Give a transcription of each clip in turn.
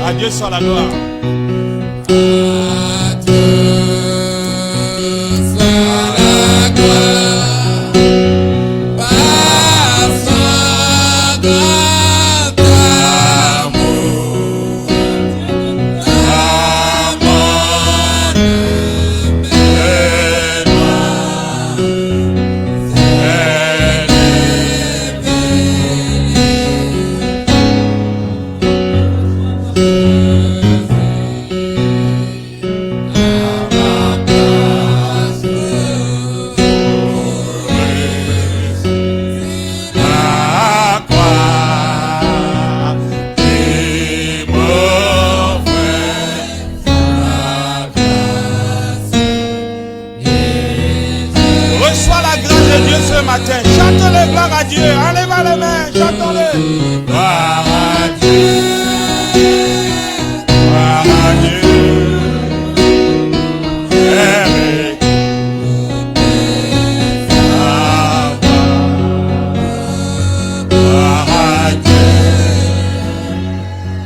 À Dieu soit la gloire. Chantez-le, gloire à Dieu. Enlevez les mains, chantons-le. Gloire à Dieu. Gloire à Dieu. Gloire à Dieu.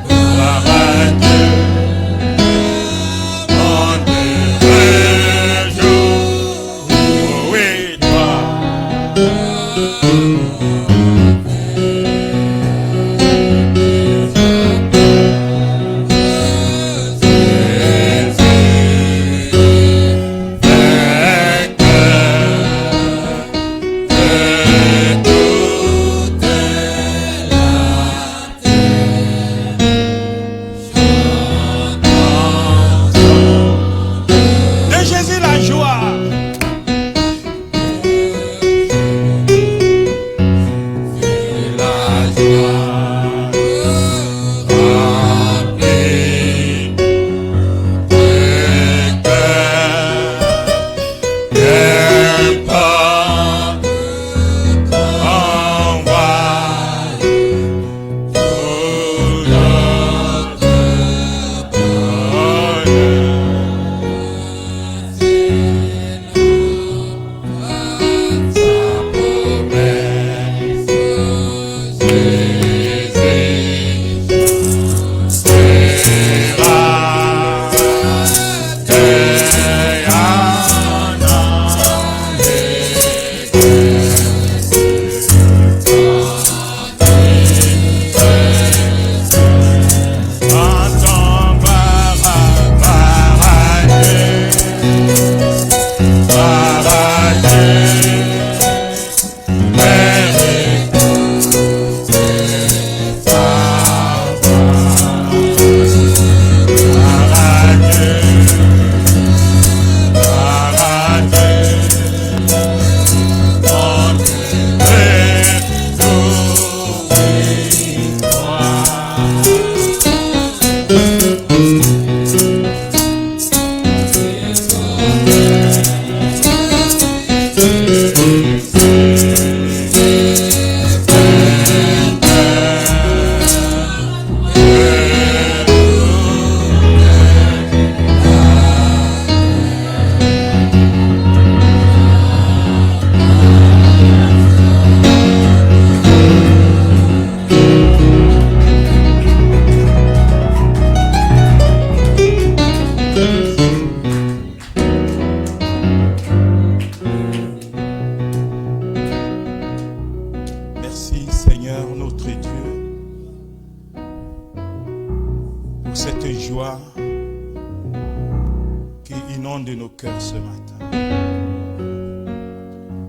Gloire à Dieu. On te réjouit. Oui, toi.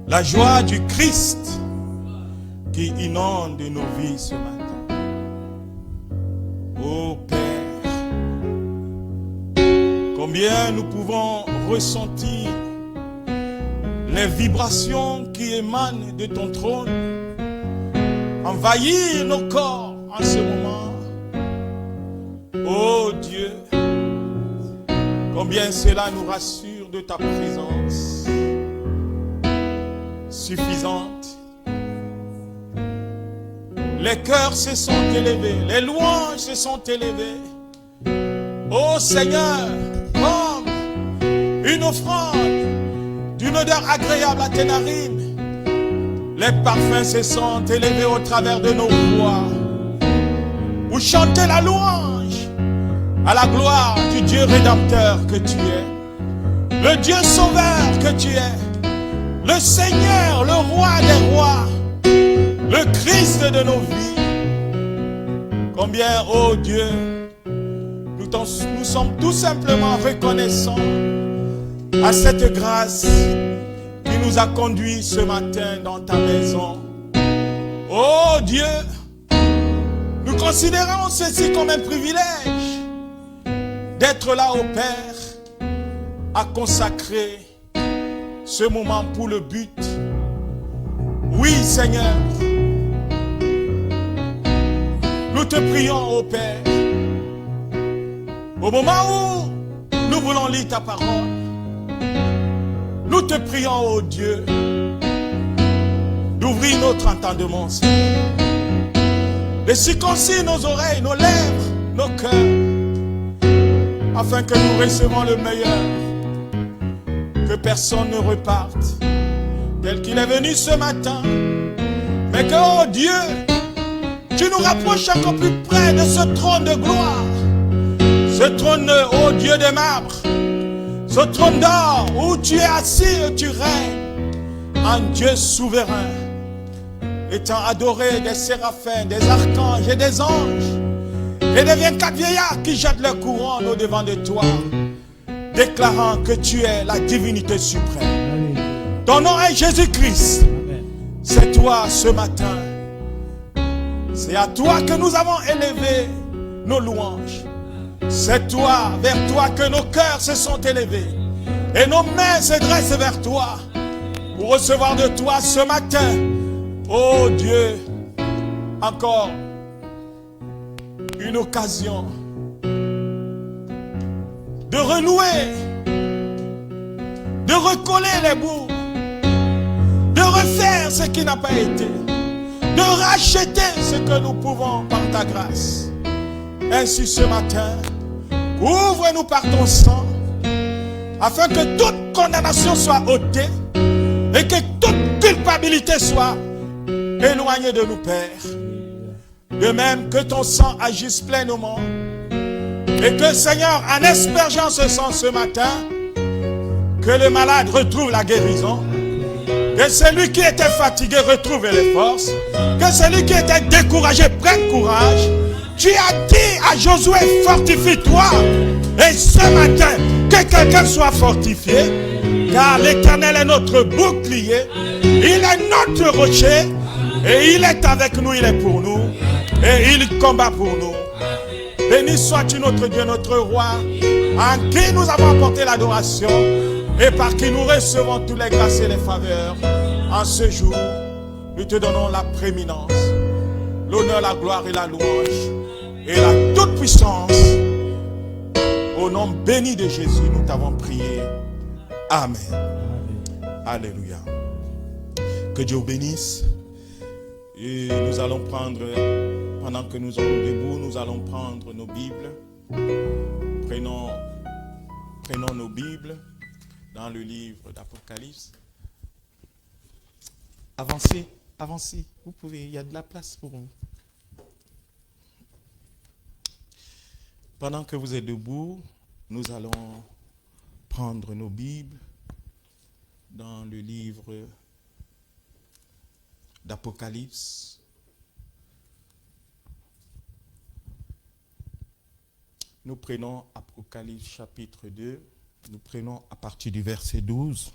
La joie du Christ qui inonde nos vies ce matin. Ô Père, combien nous pouvons ressentir les vibrations qui émanent de ton trône, envahir nos corps en ce moment. Ô Dieu, combien cela nous rassure de ta présence suffisante. Les cœurs se sont élevés, les louanges se sont élevées. Ô Seigneur, comme une offrande d'une odeur agréable à tes narines, les parfums se sont élevés au travers de nos voix pour chanter la louange à la gloire du Dieu rédempteur que tu es, le Dieu sauveur que tu es, le Seigneur, le roi des rois, le Christ de nos vies. Combien, ô Dieu, nous sommes tout simplement reconnaissants à cette grâce qui nous a conduits ce matin dans ta maison. Ô Dieu, nous considérons ceci comme un privilège d'être là au Père, à consacrer ce moment pour le but. Oui, Seigneur, nous te prions, ô Père, au moment où nous voulons lire ta parole, nous te prions, ô Dieu, d'ouvrir notre entendement, Seigneur, de circoncire nos oreilles, nos lèvres, nos cœurs, afin que nous recevons le meilleur, que personne ne reparte tel qu'il est venu ce matin, mais que, oh Dieu, tu nous rapproches encore plus près de ce trône de gloire, ce trône, oh Dieu de marbre, ce trône d'or où tu es assis et tu règnes en Dieu souverain, étant adoré des séraphins, des archanges et des anges, et des 24 vieillards qui jettent leur couronne au devant de toi, déclarant que tu es la divinité suprême. Ton nom est Jésus-Christ. C'est toi ce matin. C'est à toi que nous avons élevé nos louanges. C'est toi, vers toi que nos cœurs se sont élevés. Et nos mains se dressent vers toi pour recevoir de toi ce matin, oh Dieu, encore une occasion de renouer, de recoller les bouts, de refaire ce qui n'a pas été, de racheter ce que nous pouvons par ta grâce. Ainsi ce matin, couvre-nous par ton sang, afin que toute condamnation soit ôtée et que toute culpabilité soit éloignée de nous, Père. De même que ton sang agisse pleinement et que, Seigneur, en aspergeant ce sang ce matin, que le malade retrouve la guérison, que celui qui était fatigué retrouve les forces, que celui qui était découragé prenne courage. Tu as dit à Josué, fortifie-toi. Et ce matin, que quelqu'un soit fortifié, car l'Éternel est notre bouclier, il est notre rocher, et il est avec nous, il est pour nous, et il combat pour nous. Béni sois-tu notre Dieu, notre roi, en qui nous avons apporté l'adoration, et par qui nous recevons toutes les grâces et les faveurs. En ce jour, nous te donnons la prééminence, l'honneur, la gloire et la louange, et la toute-puissance. Au nom béni de Jésus, nous t'avons prié. Amen. Alléluia. Que Dieu vous bénisse. Et nous allons prendre, pendant que nous sommes debout, nous allons prendre nos Bibles. Prenons nos Bibles dans le livre d'Apocalypse. Avancez. Vous pouvez, il y a de la place pour vous. Pendant que vous êtes debout, nous allons prendre nos Bibles dans le livre d'Apocalypse. Nous prenons Apocalypse chapitre 2. Nous prenons à partir du verset 12.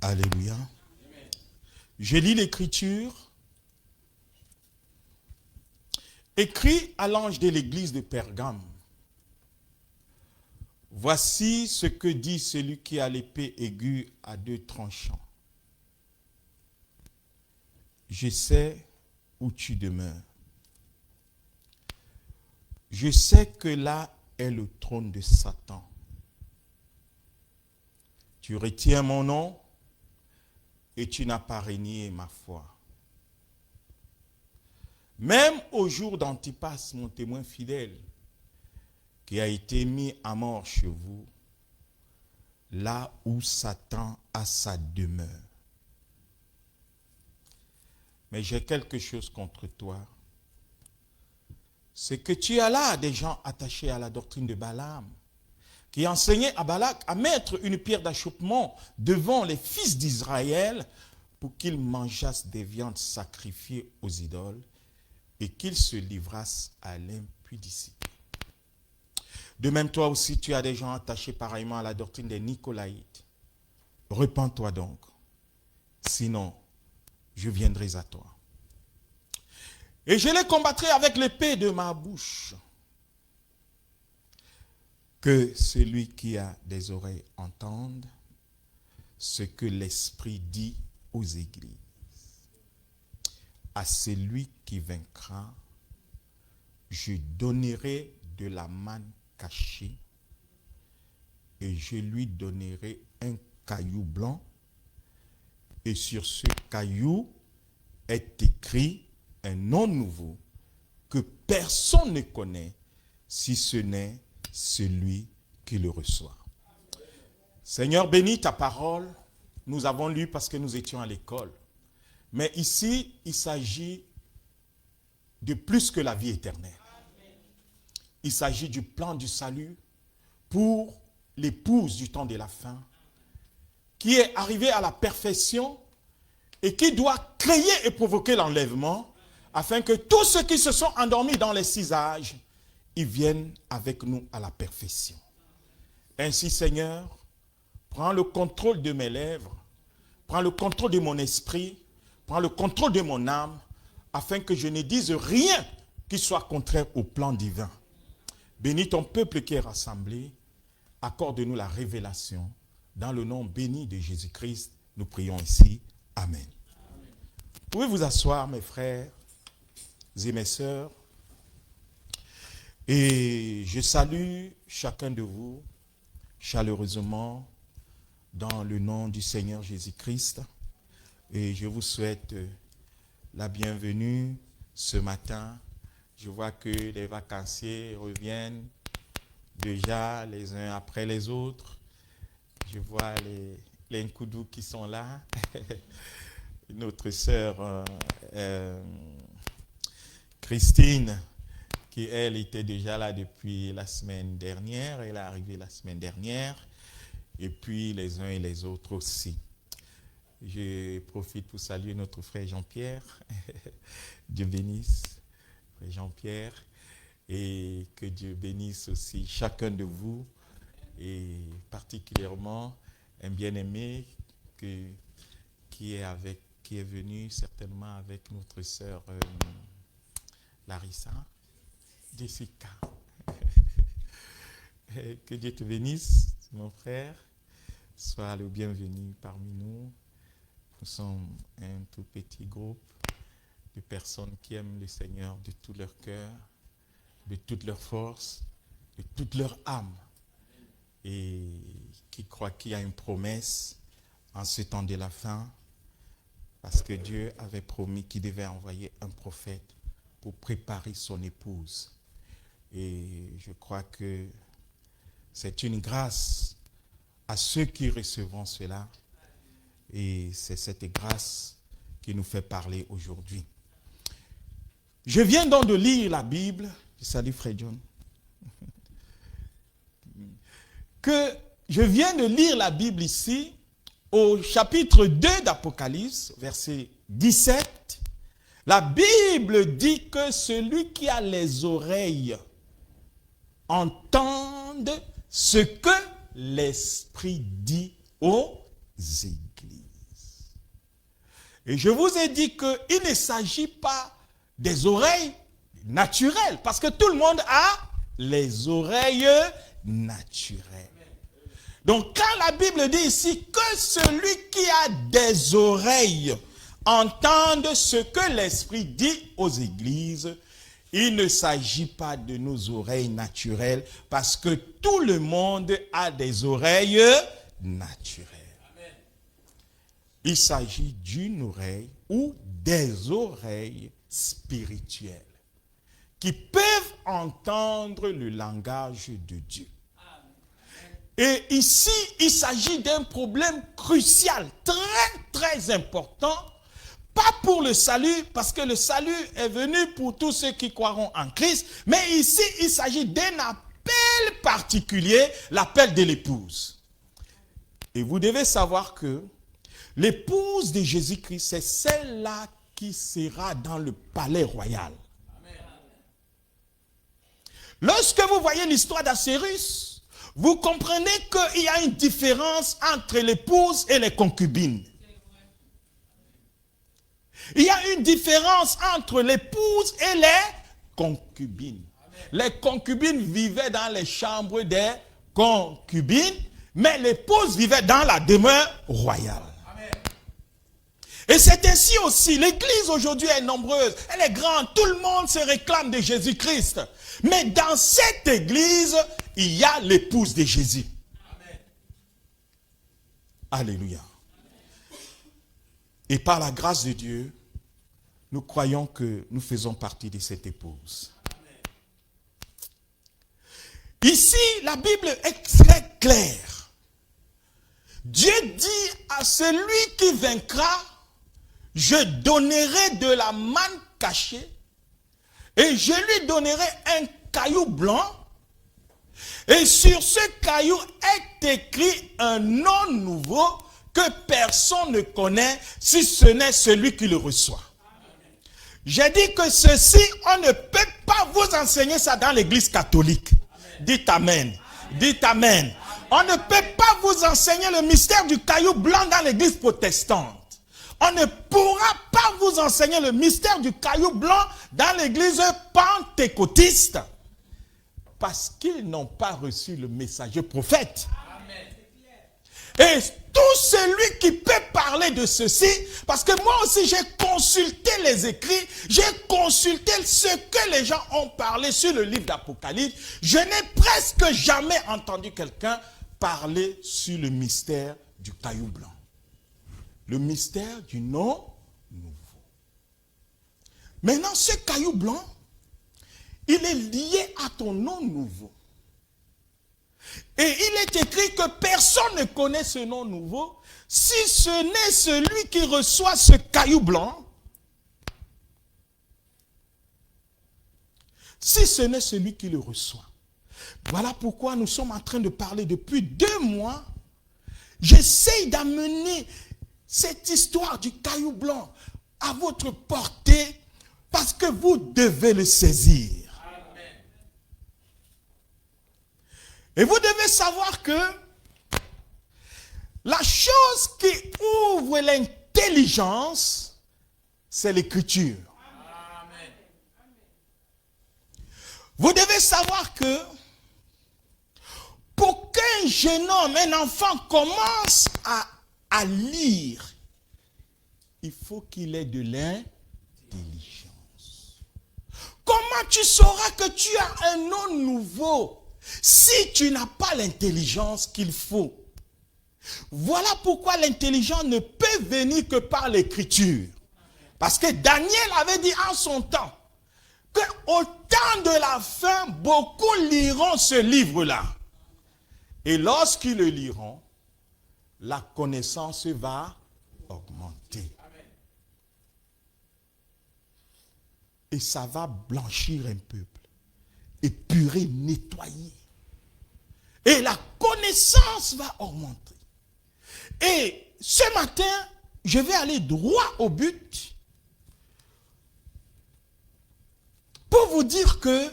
Alléluia. Je lis l'Écriture. Écrit à l'ange de l'église de Pergame. Voici ce que dit celui qui a l'épée aiguë à 2 tranchants. Je sais où tu demeures. Je sais que là est le trône de Satan. Tu retiens mon nom et tu n'as pas renié ma foi. Même au jour d'Antipas, mon témoin fidèle, qui a été mis à mort chez vous, là où Satan a sa demeure. Mais j'ai quelque chose contre toi. C'est que tu as là des gens attachés à la doctrine de Balaam, qui enseignaient à Balak à mettre une pierre d'achoppement devant les fils d'Israël pour qu'ils mangeassent des viandes sacrifiées aux idoles et qu'ils se livrassent à l'impudicité. De même, toi aussi, tu as des gens attachés pareillement à la doctrine des Nicolaïtes. Repens-toi donc, sinon je viendrai à toi. Et je les combattrai avec l'épée de ma bouche. Que celui qui a des oreilles entende ce que l'Esprit dit aux églises. À celui qui vaincra, je donnerai de la manne cachée et je lui donnerai un caillou blanc et sur ce caillou est écrit un nom nouveau que personne ne connaît si ce n'est celui qui le reçoit. Seigneur, bénis ta parole. Nous avons lu parce que nous étions à l'école. Mais ici, il s'agit de plus que la vie éternelle. Il s'agit du plan du salut pour l'épouse du temps de la fin, qui est arrivée à la perfection et qui doit créer et provoquer l'enlèvement, afin que tous ceux qui se sont endormis dans les 6 âges, ils viennent avec nous à la perfection. Ainsi, Seigneur, prends le contrôle de mes lèvres, prends le contrôle de mon esprit, prends le contrôle de mon âme, afin que je ne dise rien qui soit contraire au plan divin. Bénis ton peuple qui est rassemblé, accorde-nous la révélation. Dans le nom béni de Jésus-Christ, nous prions ici. Amen. Vous pouvez vous asseoir, mes frères et mes sœurs. Et je salue chacun de vous chaleureusement dans le nom du Seigneur Jésus-Christ. Et je vous souhaite la bienvenue ce matin. Je vois que les vacanciers reviennent déjà les uns après les autres. Je vois les Nkoudou qui sont là. Notre sœur Christine, qui elle était déjà là depuis la semaine dernière. Elle est arrivée la semaine dernière. Et puis les uns et les autres aussi. Je profite pour saluer notre frère Jean-Pierre. Dieu bénisse frère Jean-Pierre. Et que Dieu bénisse aussi chacun de vous. Et particulièrement un bien-aimé qui est venu certainement avec notre sœur Larissa, Jessica. Que Dieu te bénisse, mon frère. Sois le bienvenu parmi nous. Nous sommes un tout petit groupe de personnes qui aiment le Seigneur de tout leur cœur, de toute leur force, de toute leur âme. Et qui croient qu'il y a une promesse en ce temps de la fin, parce que Dieu avait promis qu'il devait envoyer un prophète pour préparer son épouse. Et je crois que c'est une grâce à ceux qui recevront cela. Et c'est cette grâce qui nous fait parler aujourd'hui. Je viens donc de lire la Bible. Salut Frère John. Je viens de lire la Bible ici, au chapitre 2 d'Apocalypse, verset 17. La Bible dit que celui qui a les oreilles entende ce que l'Esprit dit aux églises. Et je vous ai dit qu'il ne s'agit pas des oreilles naturelles, parce que tout le monde a les oreilles naturelles. Donc quand la Bible dit ici que celui qui a des oreilles entende ce que l'Esprit dit aux églises, il ne s'agit pas de nos oreilles naturelles, parce que tout le monde a des oreilles naturelles. Il s'agit d'une oreille ou des oreilles spirituelles qui peuvent entendre le langage de Dieu. Et ici, il s'agit d'un problème crucial, très très important, Pas pour le salut, parce que le salut est venu pour tous ceux qui croiront en Christ, mais ici, il s'agit d'un appel particulier, l'appel de l'épouse. Et vous devez savoir que l'épouse de Jésus-Christ, c'est celle-là qui sera dans le palais royal. Lorsque vous voyez l'histoire d'Assyrus, vous comprenez qu'il y a une différence entre l'épouse et les concubines. Il y a une différence entre l'épouse et les concubines. Les concubines vivaient dans les chambres des concubines, mais l'épouse vivait dans la demeure royale. Et c'est ainsi aussi, l'église aujourd'hui est nombreuse, elle est grande, tout le monde se réclame de Jésus-Christ. Mais dans cette église, il y a l'épouse de Jésus. Amen. Alléluia. Et par la grâce de Dieu, nous croyons que nous faisons partie de cette épouse. Amen. Ici, la Bible est très claire. Dieu dit à celui qui vaincra, je donnerai de la manne cachée et je lui donnerai un caillou blanc et sur ce caillou est écrit un nom nouveau que personne ne connaît si ce n'est celui qui le reçoit. J'ai dit que ceci, on ne peut pas vous enseigner ça dans l'église catholique. Dites amen. Dites amen. On ne peut pas vous enseigner le mystère du caillou blanc dans l'église protestante. On ne pourra pas vous enseigner le mystère du caillou blanc dans l'église pentecôtiste parce qu'ils n'ont pas reçu le messager prophète. Amen. Et tout celui qui peut parler de ceci, parce que moi aussi j'ai consulté les écrits, j'ai consulté ce que les gens ont parlé sur le livre d'Apocalypse, je n'ai presque jamais entendu quelqu'un parler sur le mystère du caillou blanc. Le mystère du nom nouveau. Maintenant, ce caillou blanc, il est lié à ton nom nouveau. Et il est écrit que personne ne connaît ce nom nouveau si ce n'est celui qui reçoit ce caillou blanc. Si ce n'est celui qui le reçoit. Voilà pourquoi nous sommes en train de parler depuis 2 mois. J'essaye d'amener cette histoire du caillou blanc à votre portée parce que vous devez le saisir. Amen. Et vous devez savoir que la chose qui ouvre l'intelligence, c'est l'écriture. Amen. Vous devez savoir que pour qu'un jeune homme, un enfant commence à lire, il faut qu'il ait de l'intelligence. Comment tu sauras que tu as un nom nouveau si tu n'as pas l'intelligence qu'il faut? Voilà pourquoi l'intelligence ne peut venir que par l'écriture. Parce que Daniel avait dit en son temps qu'au temps de la fin, beaucoup liront ce livre-là. Et lorsqu'ils le liront, la connaissance va augmenter. Et ça va blanchir un peuple, épurer, nettoyer. Et la connaissance va augmenter. Et ce matin, je vais aller droit au but pour vous dire que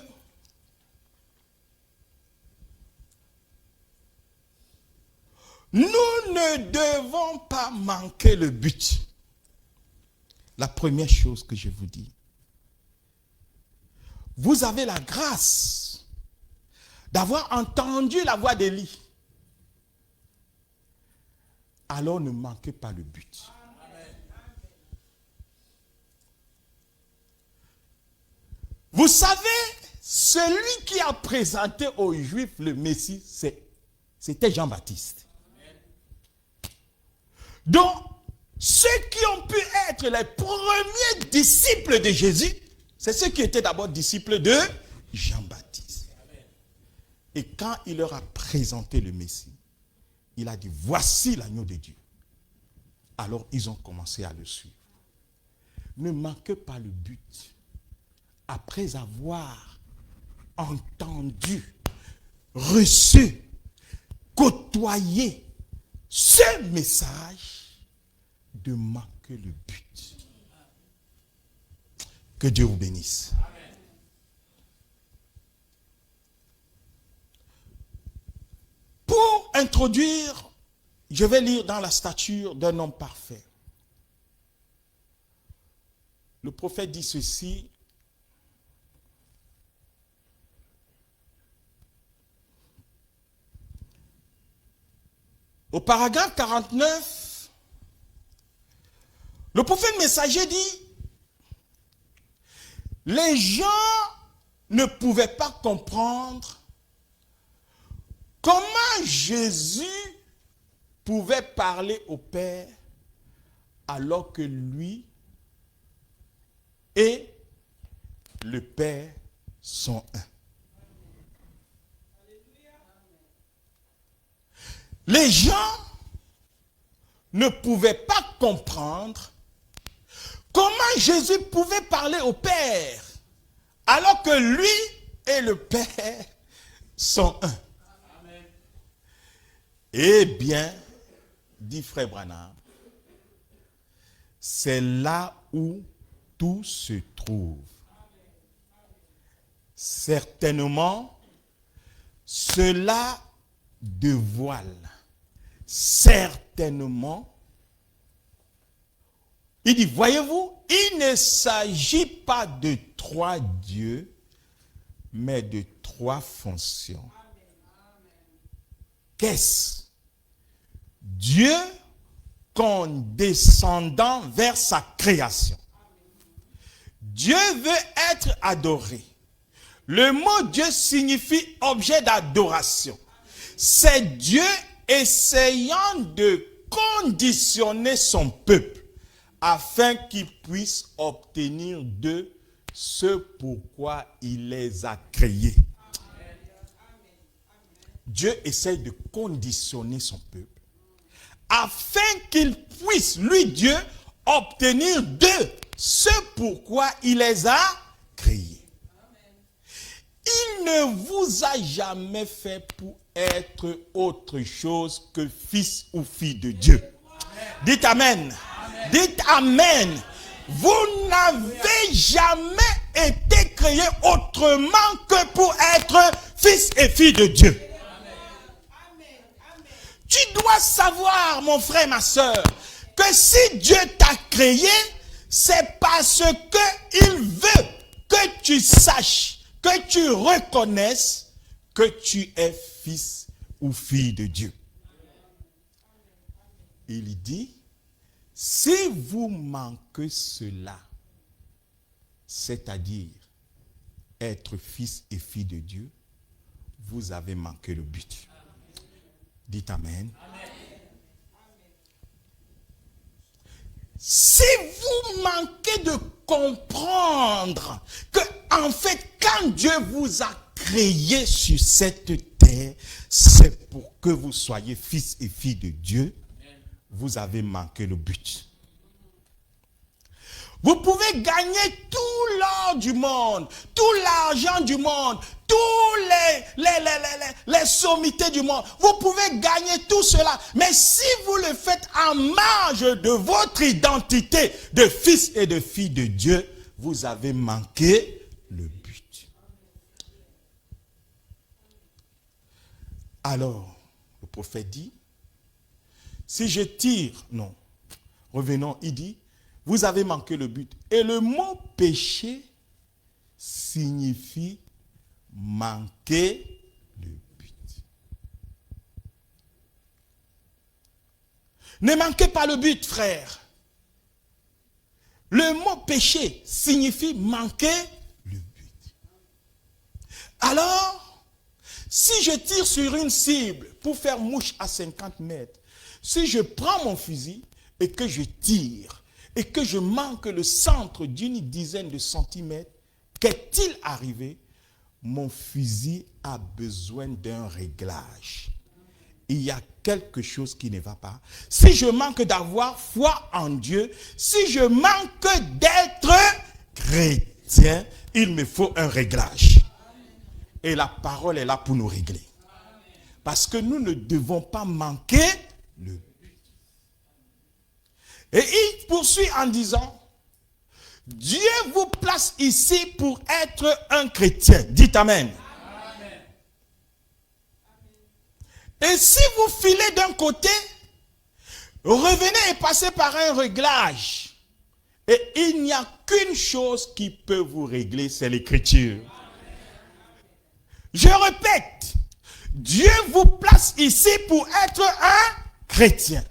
nous ne devons pas manquer le but. La première chose que je vous dis, vous avez la grâce d'avoir entendu la voix d'Élie. Alors ne manquez pas le but. Amen. Vous savez, celui qui a présenté aux Juifs le Messie, c'était Jean-Baptiste. Donc, ceux qui ont pu être les premiers disciples de Jésus, c'est ceux qui étaient d'abord disciples de Jean-Baptiste. Et quand il leur a présenté le Messie, il a dit, voici l'agneau de Dieu. Alors ils ont commencé à le suivre. ne manquez pas le but. Après avoir entendu, reçu, côtoyé ce message, de manquer le but. Que Dieu vous bénisse. Pour introduire, je vais lire dans la stature d'un homme parfait. Le prophète dit ceci. Au paragraphe 49, le prophète messager dit, les gens ne pouvaient pas comprendre comment Jésus pouvait parler au Père alors que lui et le Père sont un. Les gens ne pouvaient pas comprendre comment Jésus pouvait parler au Père alors que lui et le Père sont un. Amen. Eh bien, dit Frère Branham, c'est là où tout se trouve. Certainement, cela dévoile. Certainement, il dit, voyez-vous, il ne s'agit pas de 3 dieux, mais de 3 fonctions. Qu'est-ce? Dieu condescendant vers sa création. Dieu veut être adoré. Le mot Dieu signifie objet d'adoration. C'est Dieu essayant de conditionner son peuple afin qu'il puisse obtenir d'eux ce pourquoi il les a créés. Dieu essaye de conditionner son peuple afin qu'il puisse, lui Dieu, obtenir d'eux ce pourquoi il les a créés. Il ne vous a jamais fait pour être autre chose que fils ou fille de Dieu. Dites Amen. Dites Amen. Vous n'avez jamais été créé autrement que pour être fils et fille de Dieu. Tu dois savoir, mon frère, ma soeur, que si Dieu t'a créé, c'est parce qu'il veut que tu saches, que tu reconnaisses que tu es fils ou fille de Dieu. Il dit, si vous manquez cela, c'est-à-dire être fils et fille de Dieu, vous avez manqué le but. Dites Amen. Amen. Si vous manquez de comprendre que, en fait, quand Dieu vous a créé sur cette terre, c'est pour que vous soyez fils et filles de Dieu, vous avez manqué le but. Vous pouvez gagner tout l'or du monde, tout l'argent du monde, tous les sommités du monde. Vous pouvez gagner tout cela. Mais si vous le faites en marge de votre identité de fils et de fille de Dieu, vous avez manqué le but. Alors, le prophète dit, si je tire, non, revenons, il dit, vous avez manqué le but. Et le mot péché signifie manquer le but. Ne manquez pas le but, frère. Le mot péché signifie manquer le but. Alors, si je tire sur une cible pour faire mouche à 50 mètres, si je prends mon fusil et que je tire, et que je manque le centre d'une dizaine de centimètres, qu'est-il arrivé? Mon fusil a besoin d'un réglage. il y a quelque chose qui ne va pas, si je manque d'avoir foi en Dieu, si je manque d'être chrétien, il me faut un réglage. Et la parole est là pour nous régler. Parce que nous ne devons pas manquer le but. Et il poursuit en disant, Dieu vous place ici pour être un chrétien. Dites Amen. Amen. Et si vous filez d'un côté, revenez et passez par un réglage. Et il n'y a qu'une chose qui peut vous régler, c'est l'écriture. Je répète, Dieu vous place ici pour être un chrétien.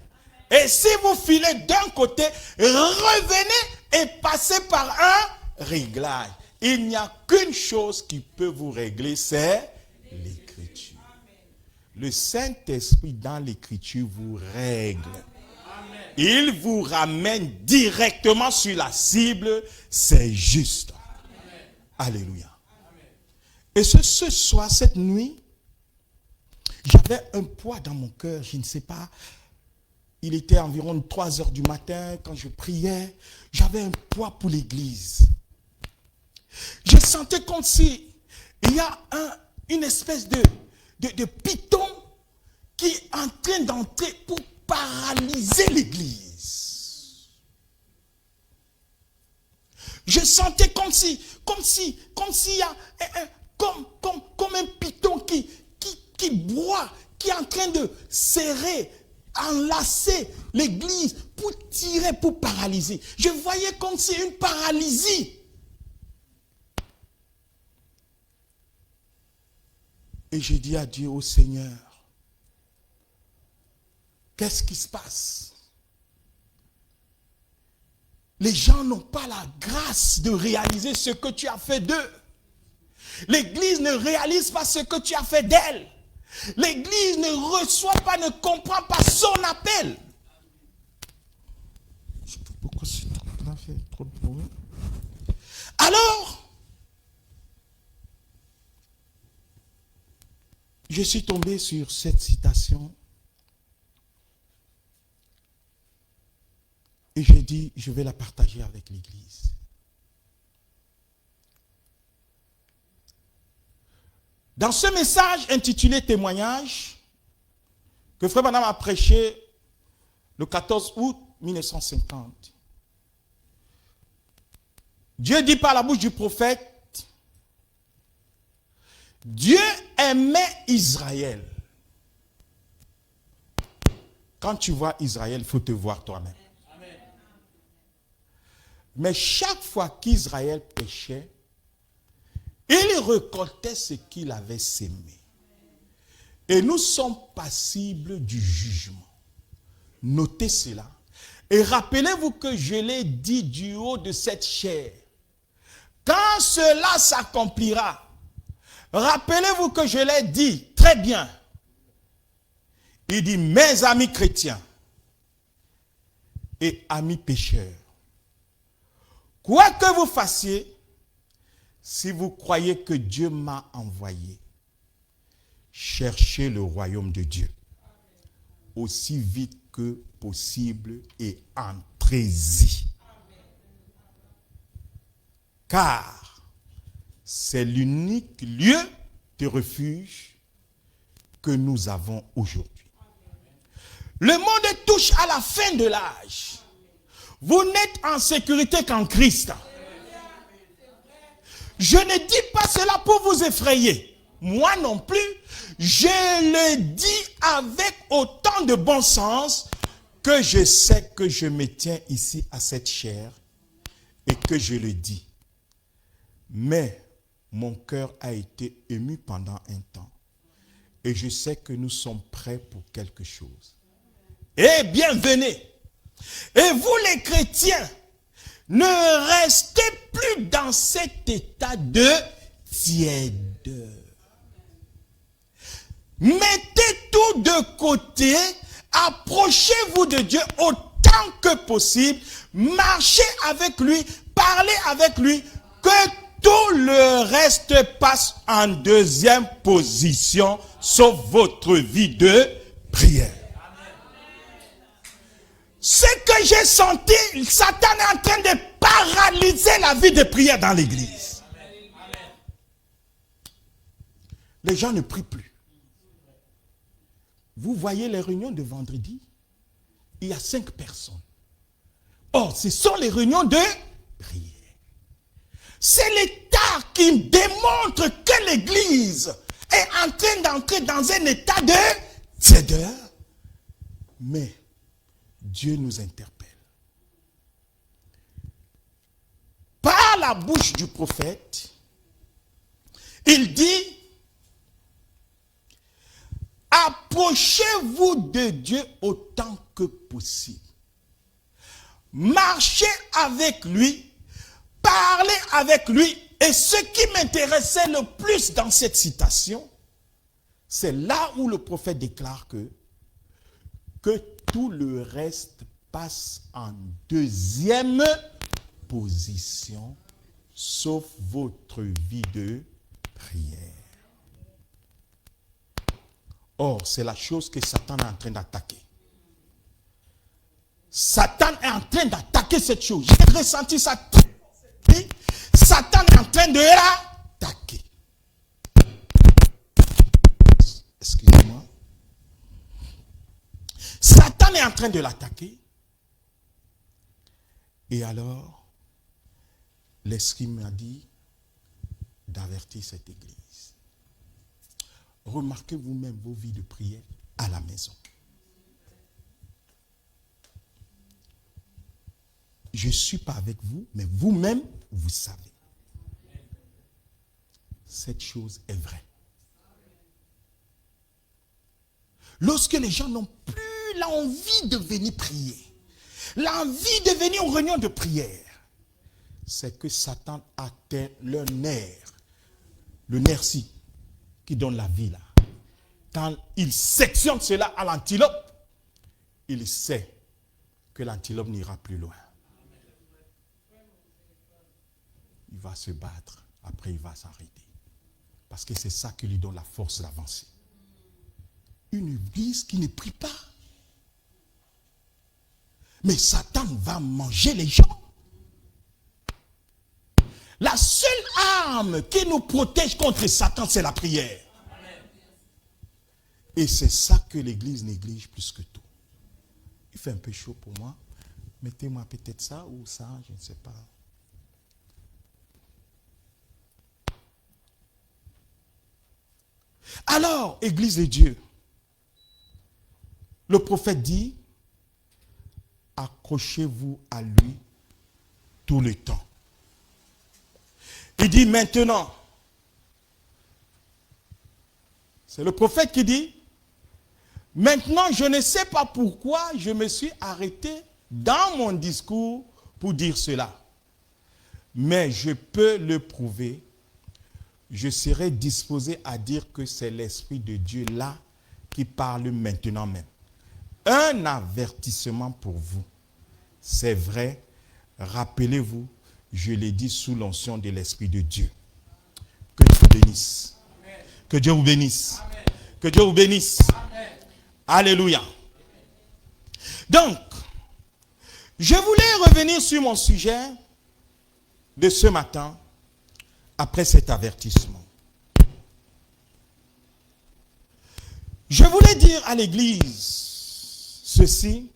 Et si vous filez d'un côté, revenez et passez par un réglage. Il n'y a qu'une chose qui peut vous régler, c'est l'écriture. Le Saint-Esprit dans l'écriture vous règle. Il vous ramène directement sur la cible, c'est juste. Alléluia. Et ce soir, cette nuit, j'avais un poids dans mon cœur, je ne sais pas. Il était environ 3 heures du matin quand je priais. J'avais un poids pour l'église. Je sentais comme si il y a une espèce de python qui est en train d'entrer pour paralyser l'église. Je sentais comme s'il y a comme un python qui broie, qui est en train de serrer, enlacer l'église pour tirer, pour paralyser. Je voyais comme si une paralysie. Et j'ai dit à Dieu, au Seigneur, qu'est-ce qui se passe? Les gens n'ont pas la grâce de réaliser ce que tu as fait d'eux. L'église ne réalise pas ce que tu as fait d'elle. L'église ne reçoit pas, ne comprend pas son appel. Je sais pas pourquoi on a fait trop de bruit. Alors, je suis tombé sur cette citation. Et j'ai dit, je vais la partager avec l'église. Dans ce message intitulé Témoignage, que Frère Branham a prêché le 14 août 1950, Dieu dit par la bouche du prophète, Dieu aimait Israël. Quand tu vois Israël, il faut te voir toi-même. Mais chaque fois qu'Israël péchait, il récoltait ce qu'il avait sémé. Et nous sommes passibles du jugement. Notez cela. Et rappelez-vous que je l'ai dit du haut de cette chair. Quand cela s'accomplira, rappelez-vous que je l'ai dit très bien. Il dit, mes amis chrétiens et amis pécheurs, quoi que vous fassiez, si vous croyez que Dieu m'a envoyé, cherchez le royaume de Dieu aussi vite que possible et entrez-y. Car c'est l'unique lieu de refuge que nous avons aujourd'hui. Le monde touche à la fin de l'âge. Vous n'êtes en sécurité qu'en Christ. Je ne dis pas cela pour vous effrayer. Moi non plus, je le dis avec autant de bon sens que je sais que je me tiens ici à cette chair et que je le dis. Mais mon cœur a été ému pendant un temps et je sais que nous sommes prêts pour quelque chose. Eh bien, venez. Et vous les chrétiens, ne restez plus dans cet état de tièdeur. Mettez tout de côté, approchez-vous de Dieu autant que possible, marchez avec lui, parlez avec lui, que tout le reste passe en deuxième position, sauf votre vie de prière. Ce que j'ai senti, Satan est en train de paralyser la vie de prière dans l'église. Les gens ne prient plus. Vous voyez les réunions de vendredi, il y a 5 personnes. Or, ce sont les réunions de prière. C'est l'État qui démontre que l'église est en train d'entrer dans un état de tiédeur. Mais Dieu nous interpelle. Par la bouche du prophète, il dit, approchez-vous de Dieu autant que possible. Marchez avec lui, parlez avec lui. Et ce qui m'intéressait le plus dans cette citation, c'est là où le prophète déclare que tout le reste passe en deuxième position, sauf votre vie de prière. Or, c'est la chose que Satan est en train d'attaquer. Satan est en train d'attaquer cette chose. J'ai ressenti ça. Satan est en train de l'attaquer. Excusez-moi. Satan est en train de l'attaquer. Et alors, l'Esprit m'a dit d'avertir cette église. Remarquez vous-même vos vies de prière à la maison. Je ne suis pas avec vous, mais vous-même, vous savez. Cette chose est vraie. Lorsque les gens n'ont plus l'envie de venir prier, l'envie de venir aux réunions de prière, c'est que Satan atteint le nerf-ci, qui donne la vie là. Quand il sectionne cela à l'antilope, il sait que l'antilope n'ira plus loin. Il va se battre, après il va s'arrêter. Parce que c'est ça qui lui donne la force d'avancer. Une église qui ne prie pas. Mais Satan va manger les gens. La seule arme qui nous protège contre Satan, c'est la prière. Et c'est ça que l'église néglige plus que tout. Il fait un peu chaud pour moi. Mettez-moi peut-être ça ou ça, je ne sais pas. Alors, Église de Dieu, le prophète dit, accrochez-vous à lui tout le temps. Il dit maintenant, c'est le prophète qui dit, maintenant je ne sais pas pourquoi je me suis arrêté dans mon discours pour dire cela. Mais je peux le prouver. Je serai disposé à dire que c'est l'Esprit de Dieu là qui parle maintenant même. Un avertissement pour vous. C'est vrai, rappelez-vous, je l'ai dit sous l'onction de l'Esprit de Dieu. Que Dieu vous bénisse. Amen. Que Dieu vous bénisse. Amen. Que Dieu vous bénisse. Amen. Alléluia. Donc, je voulais revenir sur mon sujet de ce matin. Après cet avertissement, je voulais dire à l'église ceci.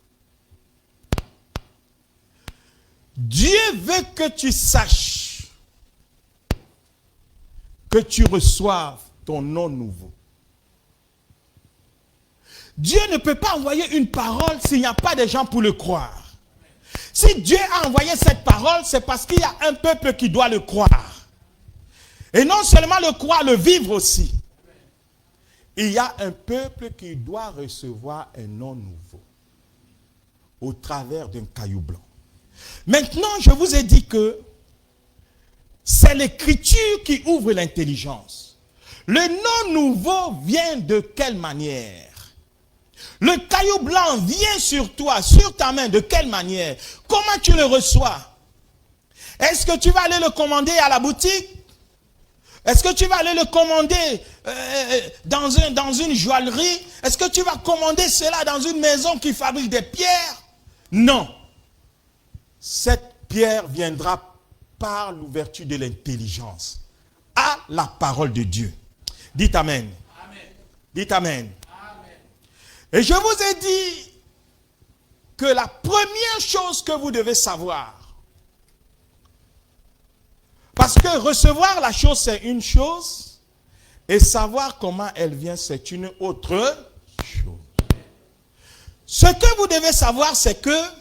Dieu veut que tu saches que tu reçoives ton nom nouveau. Dieu ne peut pas envoyer une parole s'il n'y a pas de gens pour le croire. Si Dieu a envoyé cette parole, c'est parce qu'il y a un peuple qui doit le croire. Et non seulement le croire, le vivre aussi. Il y a un peuple qui doit recevoir un nom nouveau au travers d'un caillou blanc. Maintenant, je vous ai dit que c'est l'écriture qui ouvre l'intelligence. Le nom nouveau vient de quelle manière? Le caillou blanc vient sur toi, sur ta main, de quelle manière? Comment tu le reçois? Est-ce que tu vas aller le commander à la boutique? Est-ce que tu vas aller le commander dans une joaillerie? Est-ce que tu vas commander cela dans une maison qui fabrique des pierres? Non. Cette pierre viendra par l'ouverture de l'intelligence à la parole de Dieu. Dites Amen. Amen. Dites Amen. Amen. Et je vous ai dit que la première chose que vous devez savoir, parce que recevoir la chose, c'est une chose, et savoir comment elle vient, c'est une autre chose. Ce que vous devez savoir, c'est que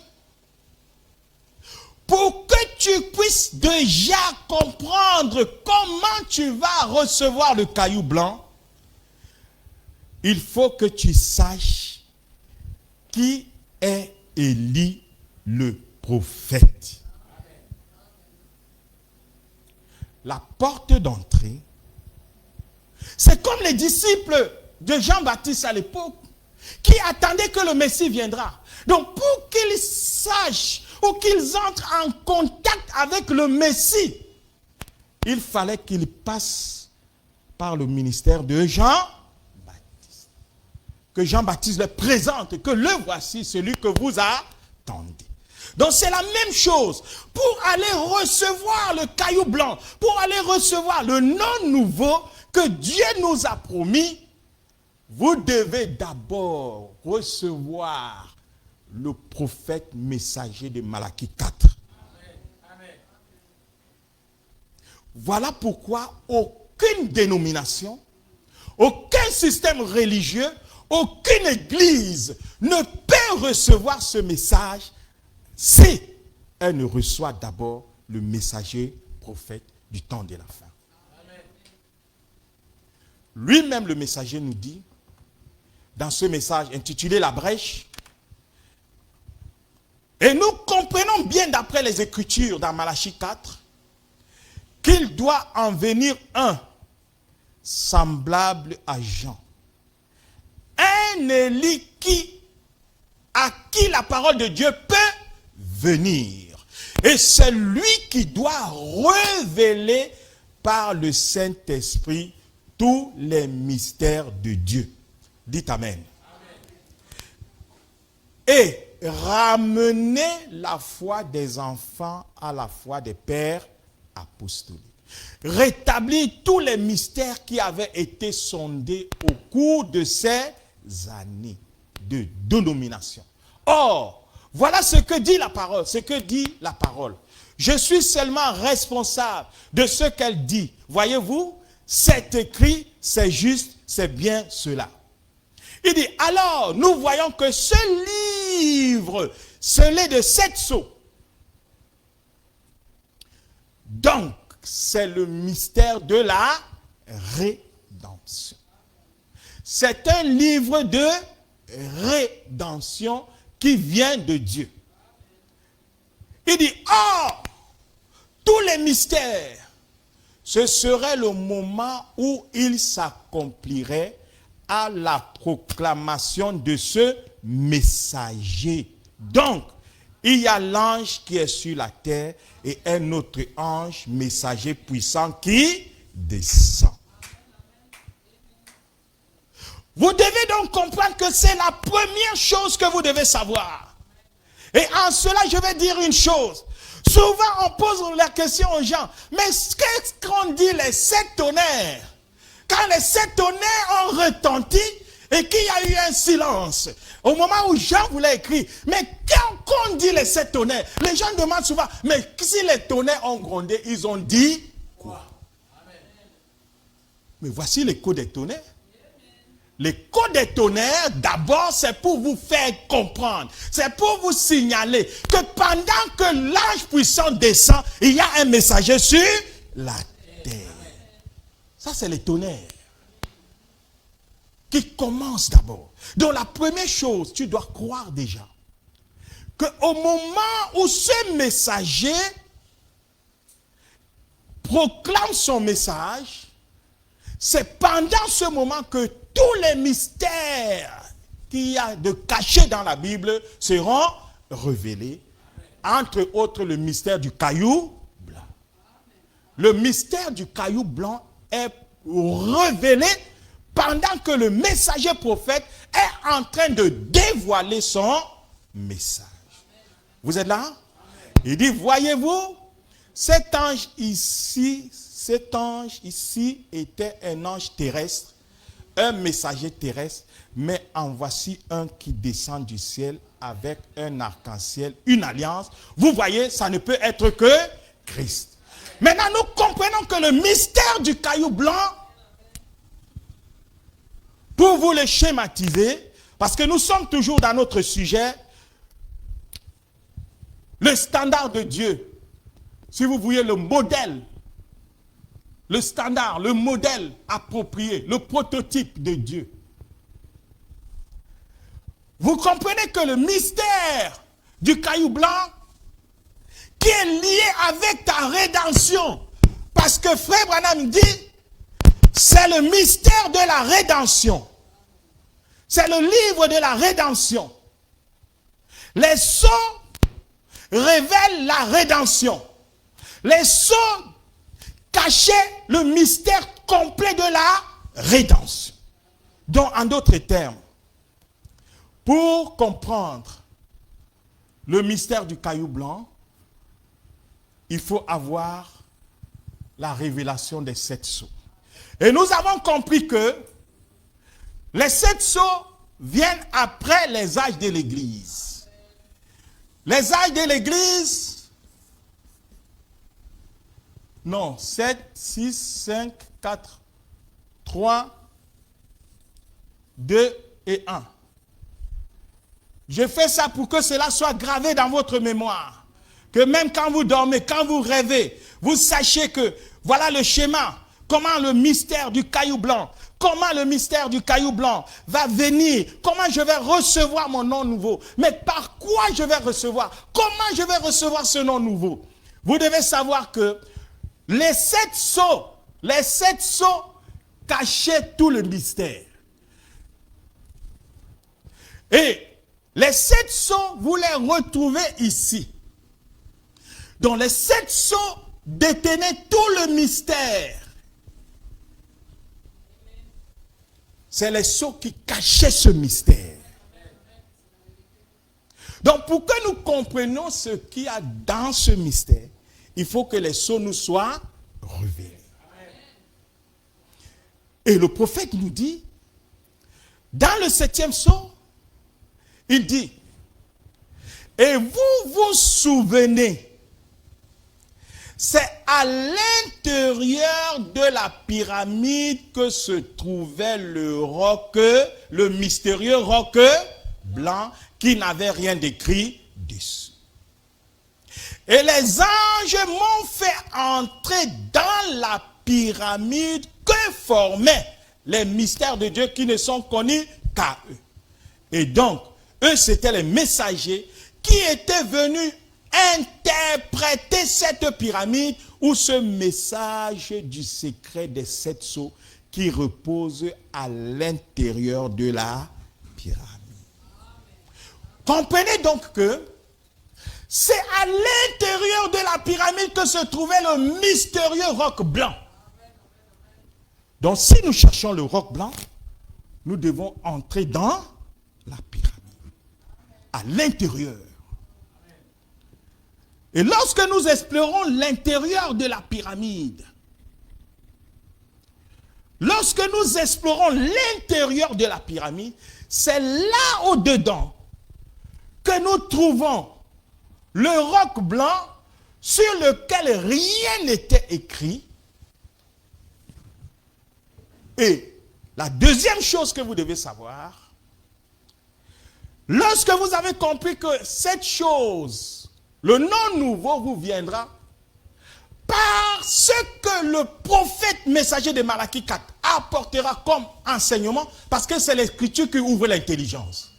pour que tu puisses déjà comprendre comment tu vas recevoir le caillou blanc, il faut que tu saches qui est Élie le prophète. La porte d'entrée, c'est comme les disciples de Jean-Baptiste à l'époque, qui attendaient que le Messie viendra. Donc pour qu'ils sachent ou qu'ils entrent en contact avec le Messie, il fallait qu'ils passent par le ministère de Jean-Baptiste. Que Jean-Baptiste le présente, que le voici, celui que vous attendez. Donc c'est la même chose. Pour aller recevoir le caillou blanc, pour aller recevoir le nom nouveau que Dieu nous a promis, vous devez d'abord recevoir le prophète messager de Malachie 4. Amen. Voilà pourquoi aucune dénomination, aucun système religieux, aucune église ne peut recevoir ce message si elle ne reçoit d'abord le messager prophète du temps de la fin. Amen. Lui-même, le messager, nous dit, dans ce message intitulé La brèche, et nous comprenons bien d'après les Écritures dans Malachie 4, qu'il doit en venir un semblable à Jean. Un Élie à qui la parole de Dieu peut venir. Et c'est lui qui doit révéler par le Saint-Esprit tous les mystères de Dieu. Dites Amen. Amen. Et ramener la foi des enfants à la foi des pères apostoliques. Rétablir tous les mystères qui avaient été sondés au cours de ces années de dénomination. Or, voilà ce que dit la parole, Je suis seulement responsable de ce qu'elle dit. Voyez-vous, c'est écrit, c'est juste, c'est bien cela. Il dit, alors, nous voyons que ce livre, scellé de 7 sceaux. Donc, c'est le mystère de la rédemption. C'est un livre de rédemption qui vient de Dieu. Il dit, or, tous les mystères, ce serait le moment où ils s'accompliraient à la proclamation de ce messager. Donc, il y a l'ange qui est sur la terre et un autre ange messager puissant qui descend. Vous devez donc comprendre que c'est la première chose que vous devez savoir. Et en cela, je vais dire une chose. Souvent, on pose la question aux gens, mais qu'est-ce qu'on dit les 7 tonnerres? Quand les 7 tonnerres ont retenti et qu'il y a eu un silence, au moment où Jean voulait écrire, mais quand on dit les 7 tonnerres, les gens demandent souvent, mais si les tonnerres ont grondé, ils ont dit quoi? Mais voici l'écho des tonnerres. L'écho des tonnerres, d'abord, c'est pour vous faire comprendre. C'est pour vous signaler que pendant que l'ange puissant descend, il y a un messager sur la terre. Ça, c'est les tonnerres qui commencent d'abord. Donc, la première chose, tu dois croire déjà qu'au moment où ce messager proclame son message, c'est pendant ce moment que tous les mystères qu'il y a de cachés dans la Bible seront révélés. Entre autres, le mystère du caillou blanc. Le mystère du caillou blanc est révélé pendant que le messager prophète est en train de dévoiler son message. Vous êtes là? Il dit, voyez-vous, cet ange ici était un ange terrestre, un messager terrestre, mais en voici un qui descend du ciel avec un arc-en-ciel, une alliance. Vous voyez, ça ne peut être que Christ. Maintenant, nous comprenons que le mystère du caillou blanc, pour vous le schématiser, parce que nous sommes toujours dans notre sujet, le standard de Dieu, si vous voyez le modèle, le standard, le modèle approprié, le prototype de Dieu. Vous comprenez que le mystère du caillou blanc, qui est lié avec ta rédemption, parce que Frère Branham dit, c'est le mystère de la rédemption. C'est le livre de la rédemption. Les sceaux révèlent la rédemption. Les sceaux cachaient le mystère complet de la rédemption. Donc, en d'autres termes, pour comprendre le mystère du caillou blanc, il faut avoir la révélation des 7 sceaux. Et nous avons compris que les 7 sceaux viennent après les âges de l'Église. Les âges de l'Église, non, 7, 6, 5, 4, 3, 2 et 1. Je fais ça pour que cela soit gravé dans votre mémoire. Que même quand vous dormez, quand vous rêvez, vous sachiez que voilà le schéma. Comment le mystère du caillou blanc, comment le mystère du caillou blanc va venir, comment je vais recevoir mon nom nouveau, mais par quoi je vais recevoir, comment je vais recevoir ce nom nouveau. Vous devez savoir que les 7 sceaux cachaient tout le mystère. Et les 7 sceaux, vous les retrouvez ici. Donc les 7 sceaux détenaient tout le mystère. C'est les sceaux qui cachaient ce mystère. Donc pour que nous comprenions ce qu'il y a dans ce mystère, il faut que les sceaux nous soient révélés. Et le prophète nous dit, dans le 7e sceau, il dit, et vous vous souvenez, c'est à l'intérieur de la pyramide que se trouvait le mystérieux roc blanc qui n'avait rien d'écrit dessus. Et les anges m'ont fait entrer dans la pyramide que formaient les mystères de Dieu qui ne sont connus qu'à eux. Et donc, eux, c'étaient les messagers qui étaient venus interpréter cette pyramide ou ce message du secret des 7 sceaux qui repose à l'intérieur de la pyramide. Comprenez donc que c'est à l'intérieur de la pyramide que se trouvait le mystérieux roc blanc. Donc si nous cherchons le roc blanc, nous devons entrer dans la pyramide, à l'intérieur. Et lorsque nous explorons l'intérieur de la pyramide, c'est là au-dedans que nous trouvons le roc blanc sur lequel rien n'était écrit. Et la deuxième chose que vous devez savoir, lorsque vous avez compris que cette chose, le nom nouveau vous viendra par ce que le prophète messager de Malachie 4 apportera comme enseignement, parce que c'est l'écriture qui ouvre l'intelligence.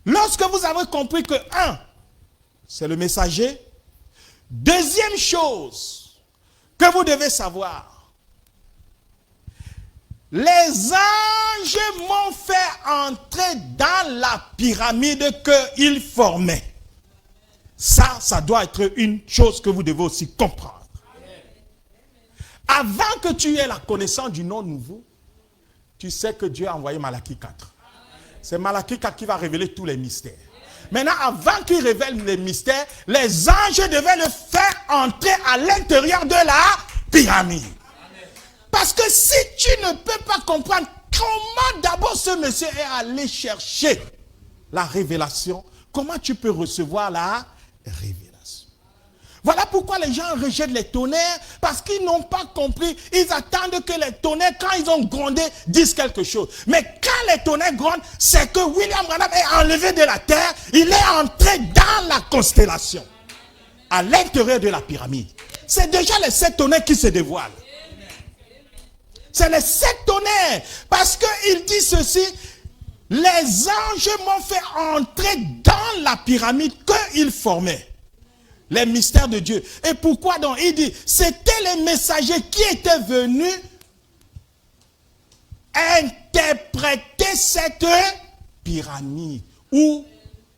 Lorsque vous avez compris que c'est le messager. Deuxième chose que vous devez savoir, les anges m'ont fait entrer dans la pyramide qu'ils formaient. Ça doit être une chose que vous devez aussi comprendre. Avant que tu aies la connaissance du nom nouveau, tu sais que Dieu a envoyé Malachie 4. C'est Malachie 4 qui va révéler tous les mystères. Maintenant, avant qu'il révèle les mystères, les anges devaient le faire entrer à l'intérieur de la pyramide. Parce que si tu ne peux pas comprendre comment d'abord ce monsieur est allé chercher la révélation, comment tu peux recevoir la révélation? Voilà pourquoi les gens rejettent les tonnerres, parce qu'ils n'ont pas compris. Ils attendent que les tonnerres, quand ils ont grondé, disent quelque chose. Mais quand les tonnerres grondent, c'est que William Branham est enlevé de la terre, il est entré dans la constellation, à l'intérieur de la pyramide. C'est déjà les 7 tonnerres qui se dévoilent. C'est les 7 tonnerres, parce qu'il dit ceci: les anges m'ont fait entrer dans la pyramide qu'ils formaient. Les mystères de Dieu. Et pourquoi donc? Il dit, c'était les messagers qui étaient venus interpréter cette pyramide, ou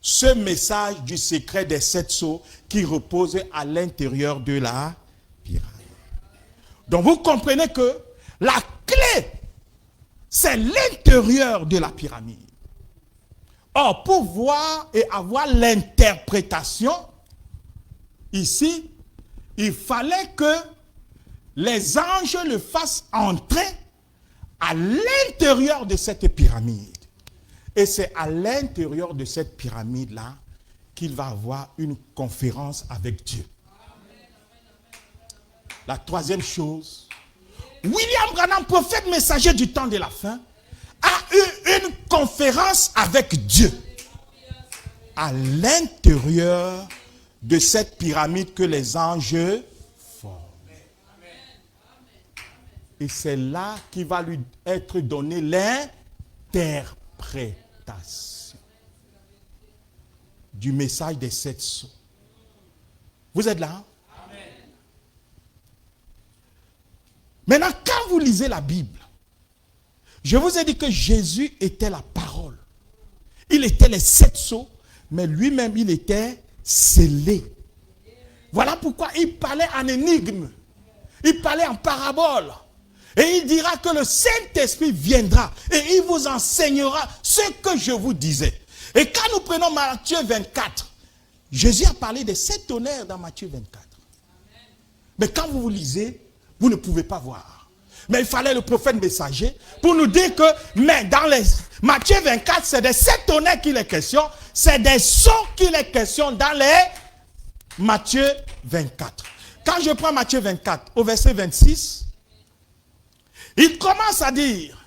ce message du secret des 7 sceaux qui repose à l'intérieur de la pyramide. Donc vous comprenez que la clé, c'est l'intérieur de la pyramide. Or, pour voir et avoir l'interprétation, ici, il fallait que les anges le fassent entrer à l'intérieur de cette pyramide. Et c'est à l'intérieur de cette pyramide-là qu'il va avoir une conférence avec Dieu. La troisième chose, William Branham, prophète messager du temps de la fin, a eu une conférence avec Dieu à l'intérieur de cette pyramide que les anges formaient. Et c'est là qu'il va lui être donné l'interprétation du message des 7 sceaux. Vous êtes là? Amen. Maintenant, quand vous lisez la Bible, je vous ai dit que Jésus était la parole. Il était les 7 sceaux, mais lui-même, il était scellé. Voilà pourquoi il parlait en énigme. Il parlait en parabole. Et il dira que le Saint-Esprit viendra et il vous enseignera ce que je vous disais. Et quand nous prenons Matthieu 24, Jésus a parlé des 7 tonnerres dans Matthieu 24. Mais quand vous lisez, vous ne pouvez pas voir. Mais il fallait le prophète messager pour nous dire que, mais dans les Matthieu 24, c'est des 7 tonnerres qu'il est question, c'est des sceaux qu'il est question dans les Matthieu 24. Quand je prends Matthieu 24, au verset 26, il commence à dire,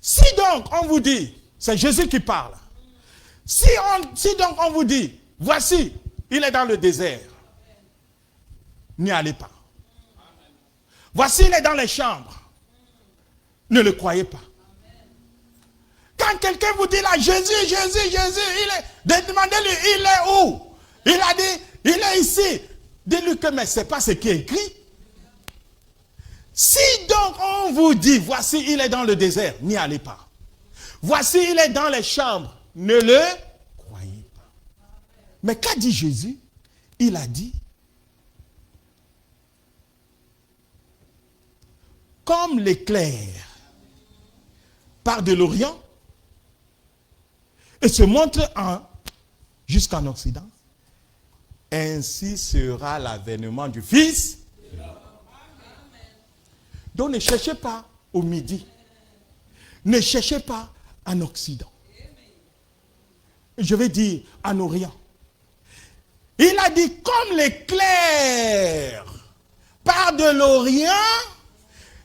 si donc on vous dit, c'est Jésus qui parle, si donc on vous dit, voici, il est dans le désert, n'y allez pas. Voici, il est dans les chambres. Ne le croyez pas. Quand quelqu'un vous dit là, Jésus, il est, demandez-lui, il est où? Il a dit, il est ici. Dites-lui que, mais ce n'est pas ce qui est écrit. Si donc on vous dit, voici, il est dans le désert, n'y allez pas. Voici, il est dans les chambres, ne le croyez pas. Mais qu'a dit Jésus? Il a dit, comme l'éclair part de l'Orient et se montre jusqu'en Occident, ainsi sera l'avènement du Fils. Donc ne cherchez pas au midi, ne cherchez pas en Occident. Je vais dire en Orient. Il a dit comme l'éclair part de l'Orient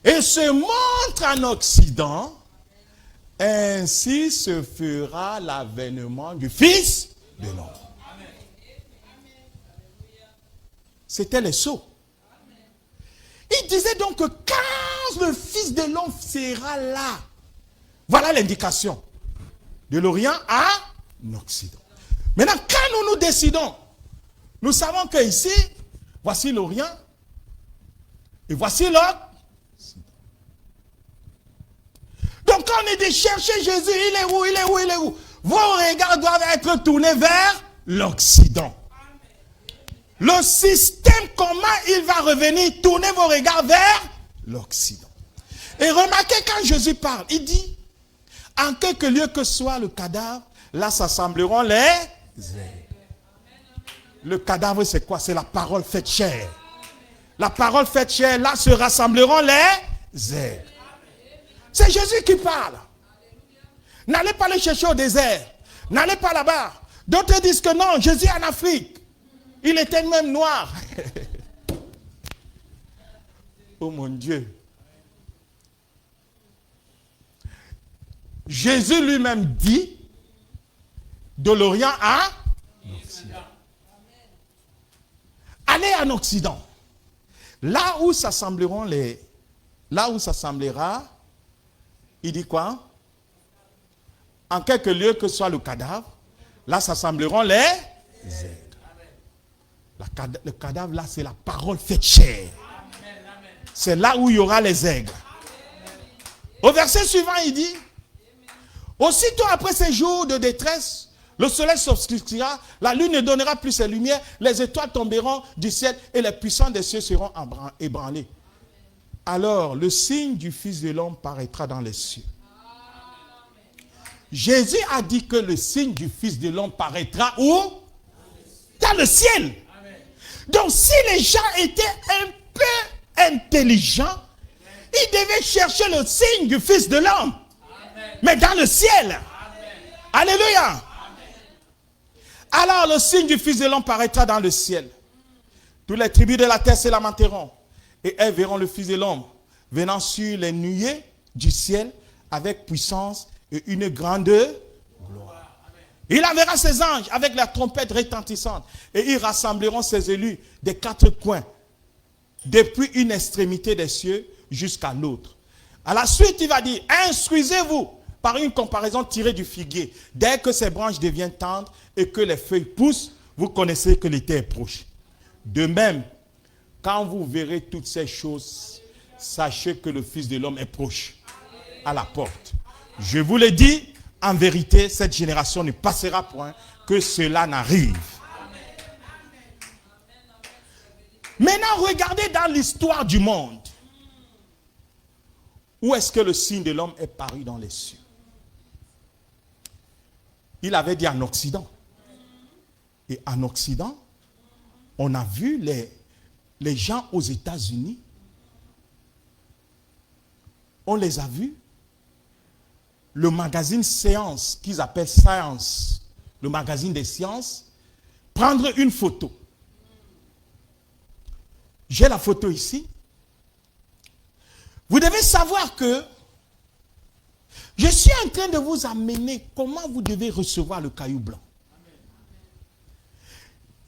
et se montre en Occident, ainsi se fera l'avènement du Fils de l'homme. C'était les sceaux. Il disait donc que quand le Fils de l'homme sera là, voilà l'indication, de l'Orient à l'Occident. Maintenant, quand nous décidons, nous savons que ici, voici l'Orient, et voici l'Occident. Donc quand on est de chercher Jésus, il est où, il est où, il est où? Vos regards doivent être tournés vers l'Occident. Le système, comment il va revenir? Tournez vos regards vers l'Occident. Et remarquez quand Jésus parle, il dit, en quelque lieu que soit le cadavre, là s'assembleront les aigles. Le cadavre, c'est quoi? C'est la parole faite chair. La parole faite chair, là se rassembleront les aigles. C'est Jésus qui parle. N'allez pas les chercher au désert. N'allez pas là-bas. D'autres disent que non, Jésus est en Afrique. Il était même noir. Oh mon Dieu. Jésus lui-même dit de l'Orient à l'Occident. Allez en Occident. Là où s'assembleront les... Là où s'assemblera, il dit quoi? En quelque lieu que soit le cadavre, là s'assembleront les aigles. Le cadavre, là, c'est la parole faite chair. C'est là où il y aura les aigles. Au verset suivant, il dit, aussitôt après ces jours de détresse, le soleil s'obscurcira, la lune ne donnera plus ses lumières, les étoiles tomberont du ciel et les puissants des cieux seront ébranlés. Alors, le signe du Fils de l'homme paraîtra dans les cieux. Jésus a dit que le signe du Fils de l'homme paraîtra où? Dans le ciel. Donc, si les gens étaient un peu intelligents, ils devaient chercher le signe du Fils de l'homme. Mais dans le ciel. Amen. Alléluia. Amen. Alors, le signe du Fils de l'homme paraîtra dans le ciel. Toutes les tribus de la terre se lamenteront. Et elles verront le Fils de l'homme venant sur les nuées du ciel avec puissance et une grande gloire. Il enverra ses anges avec la trompette retentissante et ils rassembleront ses élus des quatre coins, depuis une extrémité des cieux jusqu'à l'autre. À la suite, il va dire, instruisez-vous par une comparaison tirée du figuier. Dès que ses branches deviennent tendres et que les feuilles poussent, vous connaissez que l'été est proche. De même, quand vous verrez toutes ces choses, sachez que le Fils de l'homme est proche, à la porte. Je vous le dis, en vérité, cette génération ne passera point que cela n'arrive. Maintenant, regardez dans l'histoire du monde. Où est-ce que le signe de l'homme est paru dans les cieux? Il avait dit en Occident. Et en Occident, on a vu les gens aux États-Unis. On les a vus. Le magazine Science, qu'ils appellent Science, le magazine des sciences, prendre une photo. J'ai la photo ici. Vous devez savoir que je suis en train de vous amener comment vous devez recevoir le caillou blanc.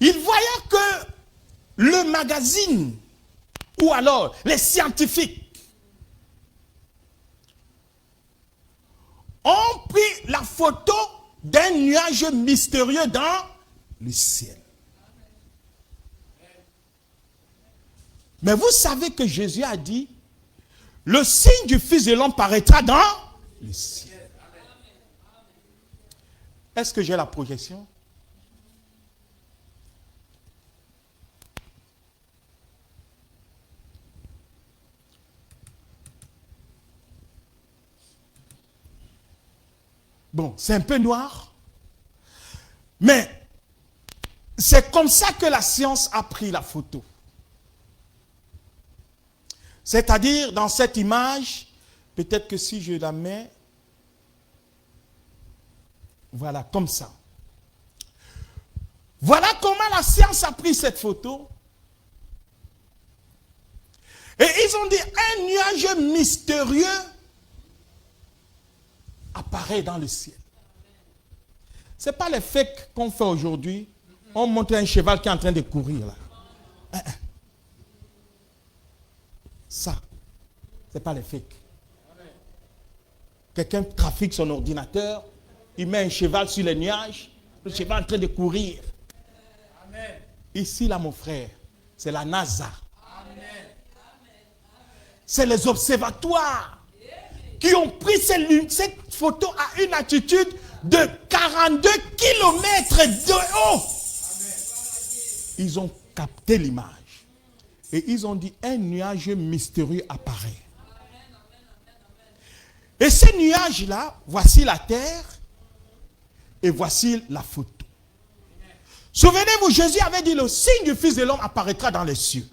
Il voyait que le magazine, ou alors les scientifiques, ont pris la photo d'un nuage mystérieux dans le ciel. Mais vous savez que Jésus a dit, le signe du Fils de l'homme paraîtra dans le ciel. Est-ce que j'ai la projection? Bon, c'est un peu noir, mais c'est comme ça que la science a pris la photo. C'est-à-dire, dans cette image, peut-être que si je la mets, voilà, comme ça. Voilà comment la science a pris cette photo. Et ils ont dit, un nuage mystérieux apparaît dans le ciel. Ce n'est pas les fakes qu'on fait aujourd'hui. On montre un cheval qui est en train de courir là. Ça, ce n'est pas les fakes. Quelqu'un trafique son ordinateur, il met un cheval sur les nuages, le cheval est en train de courir. Ici, là, mon frère, c'est la NASA. C'est les observatoires qui ont pris cette photo à une altitude de 42 km de haut. Ils ont capté l'image. Et ils ont dit, un nuage mystérieux apparaît. Et ce nuage-là, voici la terre et voici la photo. Souvenez-vous, Jésus avait dit, le signe du Fils de l'homme apparaîtra dans les cieux.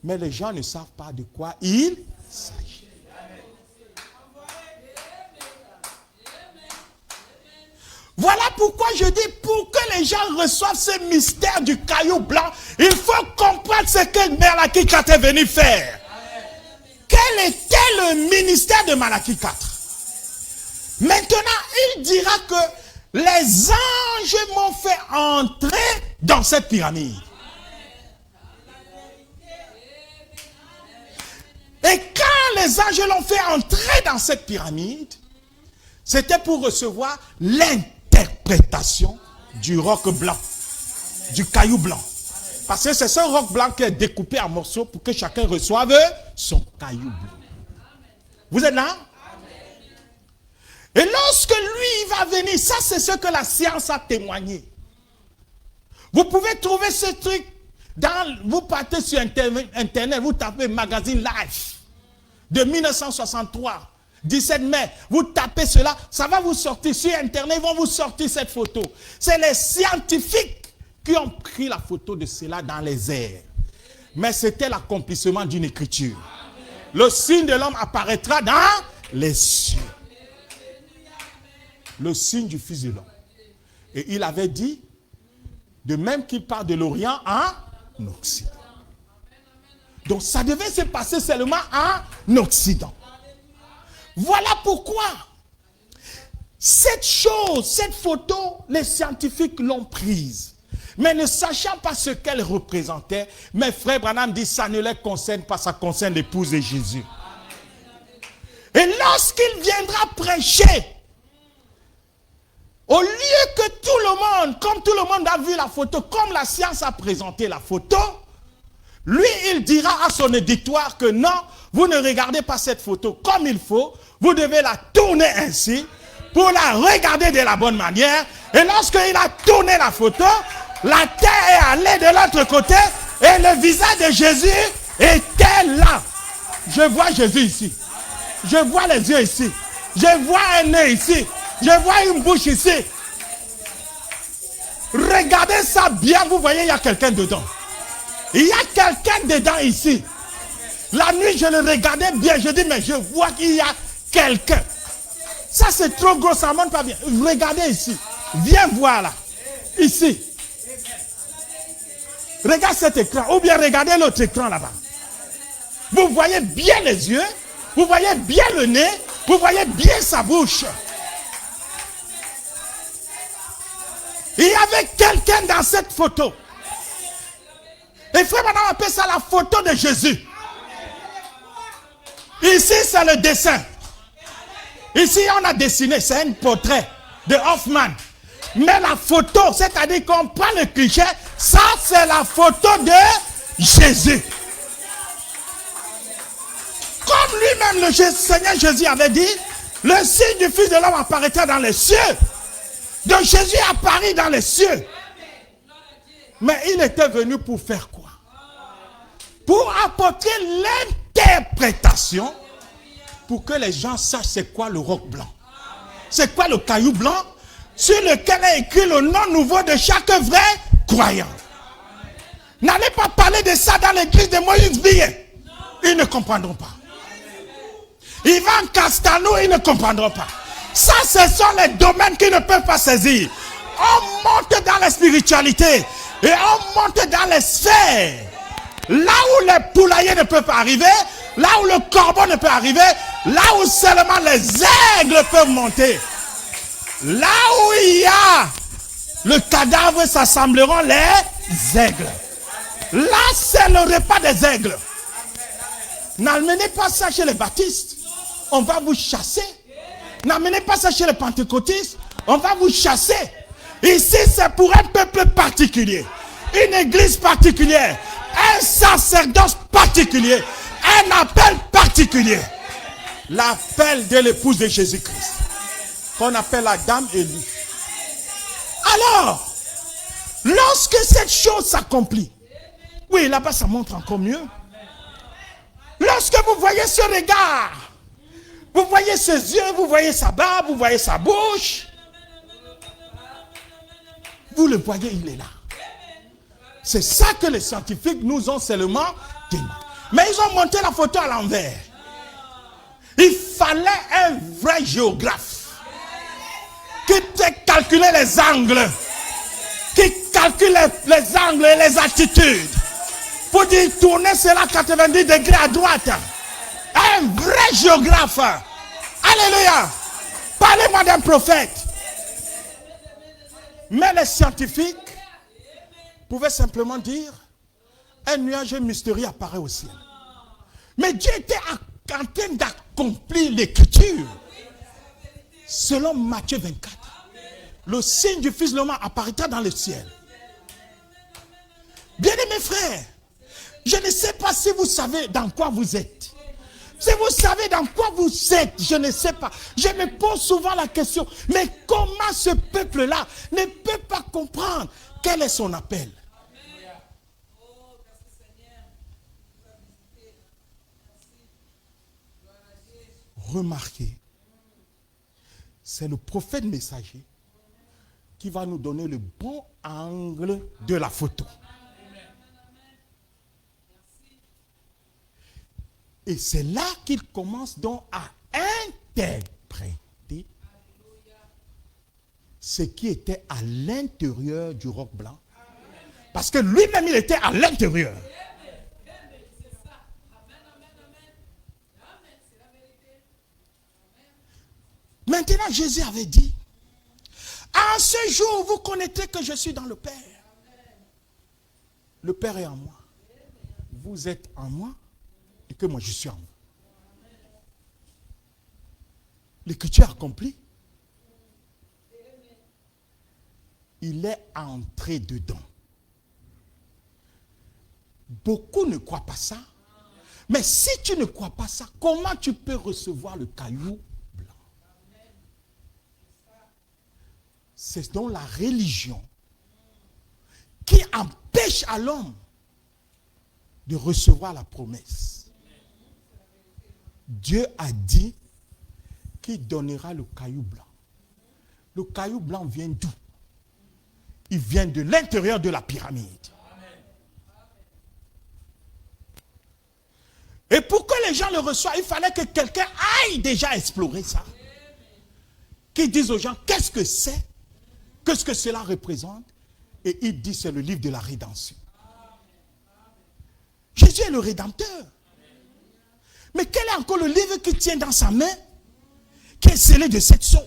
Mais les gens ne savent pas de quoi il s'agit. Voilà pourquoi je dis, pour que les gens reçoivent ce mystère du caillou blanc, il faut comprendre ce que Malachie 4 est venu faire. Quel était le ministère de Malachie 4? Maintenant, il dira que les anges m'ont fait entrer dans cette pyramide. Et quand les anges l'ont fait entrer dans cette pyramide, c'était pour recevoir l'interprétation du roc blanc, du caillou blanc. Parce que c'est ce roc blanc qui est découpé en morceaux pour que chacun reçoive son caillou blanc. Vous êtes là? Et lorsque lui va venir, ça c'est ce que la science a témoigné. Vous pouvez trouver ce truc vous partez sur Internet, vous tapez magazine Life de 1963. 17 mai, vous tapez cela, ça va vous sortir sur Internet, ils vont vous sortir cette photo. C'est les scientifiques qui ont pris la photo de cela dans les airs. Mais c'était l'accomplissement d'une écriture. Le signe de l'homme apparaîtra dans les cieux. Le signe du Fils de l'homme. Et il avait dit, de même qu'il part de l'Orient en Occident. Donc ça devait se passer seulement en Occident. Voilà pourquoi cette chose, cette photo, les scientifiques l'ont prise. Mais ne sachant pas ce qu'elle représentait, mes frères Branham dit ça ne les concerne pas, ça concerne l'épouse de Jésus. Et lorsqu'il viendra prêcher, au lieu que tout le monde, comme tout le monde a vu la photo, comme la science a présenté la photo, lui il dira à son éditoire que non, vous ne regardez pas cette photo comme il faut, vous devez la tourner ainsi, pour la regarder de la bonne manière. Et lorsqu'il a tourné la photo, la terre est allée de l'autre côté et le visage de Jésus était là. Je vois Jésus ici. Je vois les yeux ici. Je vois un nez ici. Je vois une bouche ici. Regardez ça bien, vous voyez, il y a quelqu'un dedans. Il y a quelqu'un dedans ici. La nuit, je le regardais bien. Je dis, mais je vois qu'il y a quelqu'un. Ça, c'est trop gros, ça ne monte pas bien. Regardez ici. Viens voir là. Ici. Regarde cet écran. Ou bien regardez l'autre écran là-bas. Vous voyez bien les yeux. Vous voyez bien le nez. Vous voyez bien sa bouche. Il y avait quelqu'un dans cette photo. Et frère, maintenant on appelle ça la photo de Jésus. Ici, c'est le dessin. Ici, on a dessiné, c'est un portrait de Hoffman. Mais la photo, c'est-à-dire qu'on prend le cliché, ça, c'est la photo de Jésus. Comme lui-même, le Seigneur Jésus avait dit, le signe du Fils de l'homme apparaîtra dans les cieux. Donc Jésus apparaît dans les cieux. Mais il était venu pour faire quoi? Pour apporter l'interprétation pour que les gens sachent c'est quoi le roc blanc. C'est quoi le caillou blanc sur lequel est écrit le nom nouveau de chaque vrai croyant. N'allez pas parler de ça dans l'église de Moïse Billet. Ils ne comprendront pas. Ivan Castano, ils ne comprendront pas. Ça, ce sont les domaines qu'ils ne peuvent pas saisir. On monte dans la spiritualité et on monte dans les sphères. Là où les poulaillers ne peuvent pas arriver, là où le corbeau ne peut arriver, là où seulement les aigles peuvent monter. Là où il y a le cadavre, s'assembleront les aigles. Là, c'est le repas des aigles. N'amenez pas ça chez les baptistes. On va vous chasser. N'amenez pas ça chez les pentecôtistes. On va vous chasser. Ici, c'est pour un peuple particulier. Une église particulière. Un sacerdoce particulier. Un appel particulier. L'appel de l'épouse de Jésus-Christ. Qu'on appelle la dame Élie. Alors, Lorsque cette chose s'accomplit, oui, là-bas ça montre encore mieux. Lorsque vous voyez ce regard, vous voyez ses yeux, vous voyez sa barbe, vous voyez sa bouche, vous le voyez, il est là. C'est ça que les scientifiques nous ont seulement dit. Mais ils ont monté la photo à l'envers. Il fallait un vrai géographe qui calculait les angles, qui calcule les angles et les attitudes pour dire tourner cela 90 degrés à droite. Un vrai géographe. Alléluia. Parlez-moi d'un prophète. Mais les scientifiques pouvaient simplement dire un nuage mystérieux apparaît au ciel. Mais Dieu était en train d'accomplir l'écriture. Selon Matthieu 24, le signe du Fils de l'homme apparaîtra dans le ciel. Bien-aimés frères, je ne sais pas si vous savez dans quoi vous êtes. Si vous savez dans quoi vous êtes, je ne sais pas. Je me pose souvent la question, mais comment ce peuple-là ne peut pas comprendre quel est son appel? Remarquez, c'est le prophète messager qui va nous donner le bon angle de la photo. Et c'est là qu'il commence donc à interpréter ce qui était à l'intérieur du roc blanc. Parce que lui-même, il était à l'intérieur. Maintenant, Jésus avait dit, en ce jour, vous connaîtrez que je suis dans le Père. Le Père est en moi. Vous êtes en moi et que moi je suis en vous. L'écriture accomplie. Il est entré dedans. Beaucoup ne croient pas ça. Mais si tu ne crois pas ça, comment tu peux recevoir le caillou blanc? C'est donc la religion qui empêche à l'homme de recevoir la promesse. Dieu a dit qu'il donnera le caillou blanc. Le caillou blanc vient d'où? Il vient de l'intérieur de la pyramide. Et pour que les gens le reçoivent, il fallait que quelqu'un aille déjà explorer ça. Qui dise aux gens, qu'est-ce que c'est? Qu'est-ce que cela représente? Et il dit, c'est le livre de la rédemption. Jésus est le Rédempteur. Mais quel est encore le livre qu'il tient dans sa main, qui est scellé de 7 sceaux,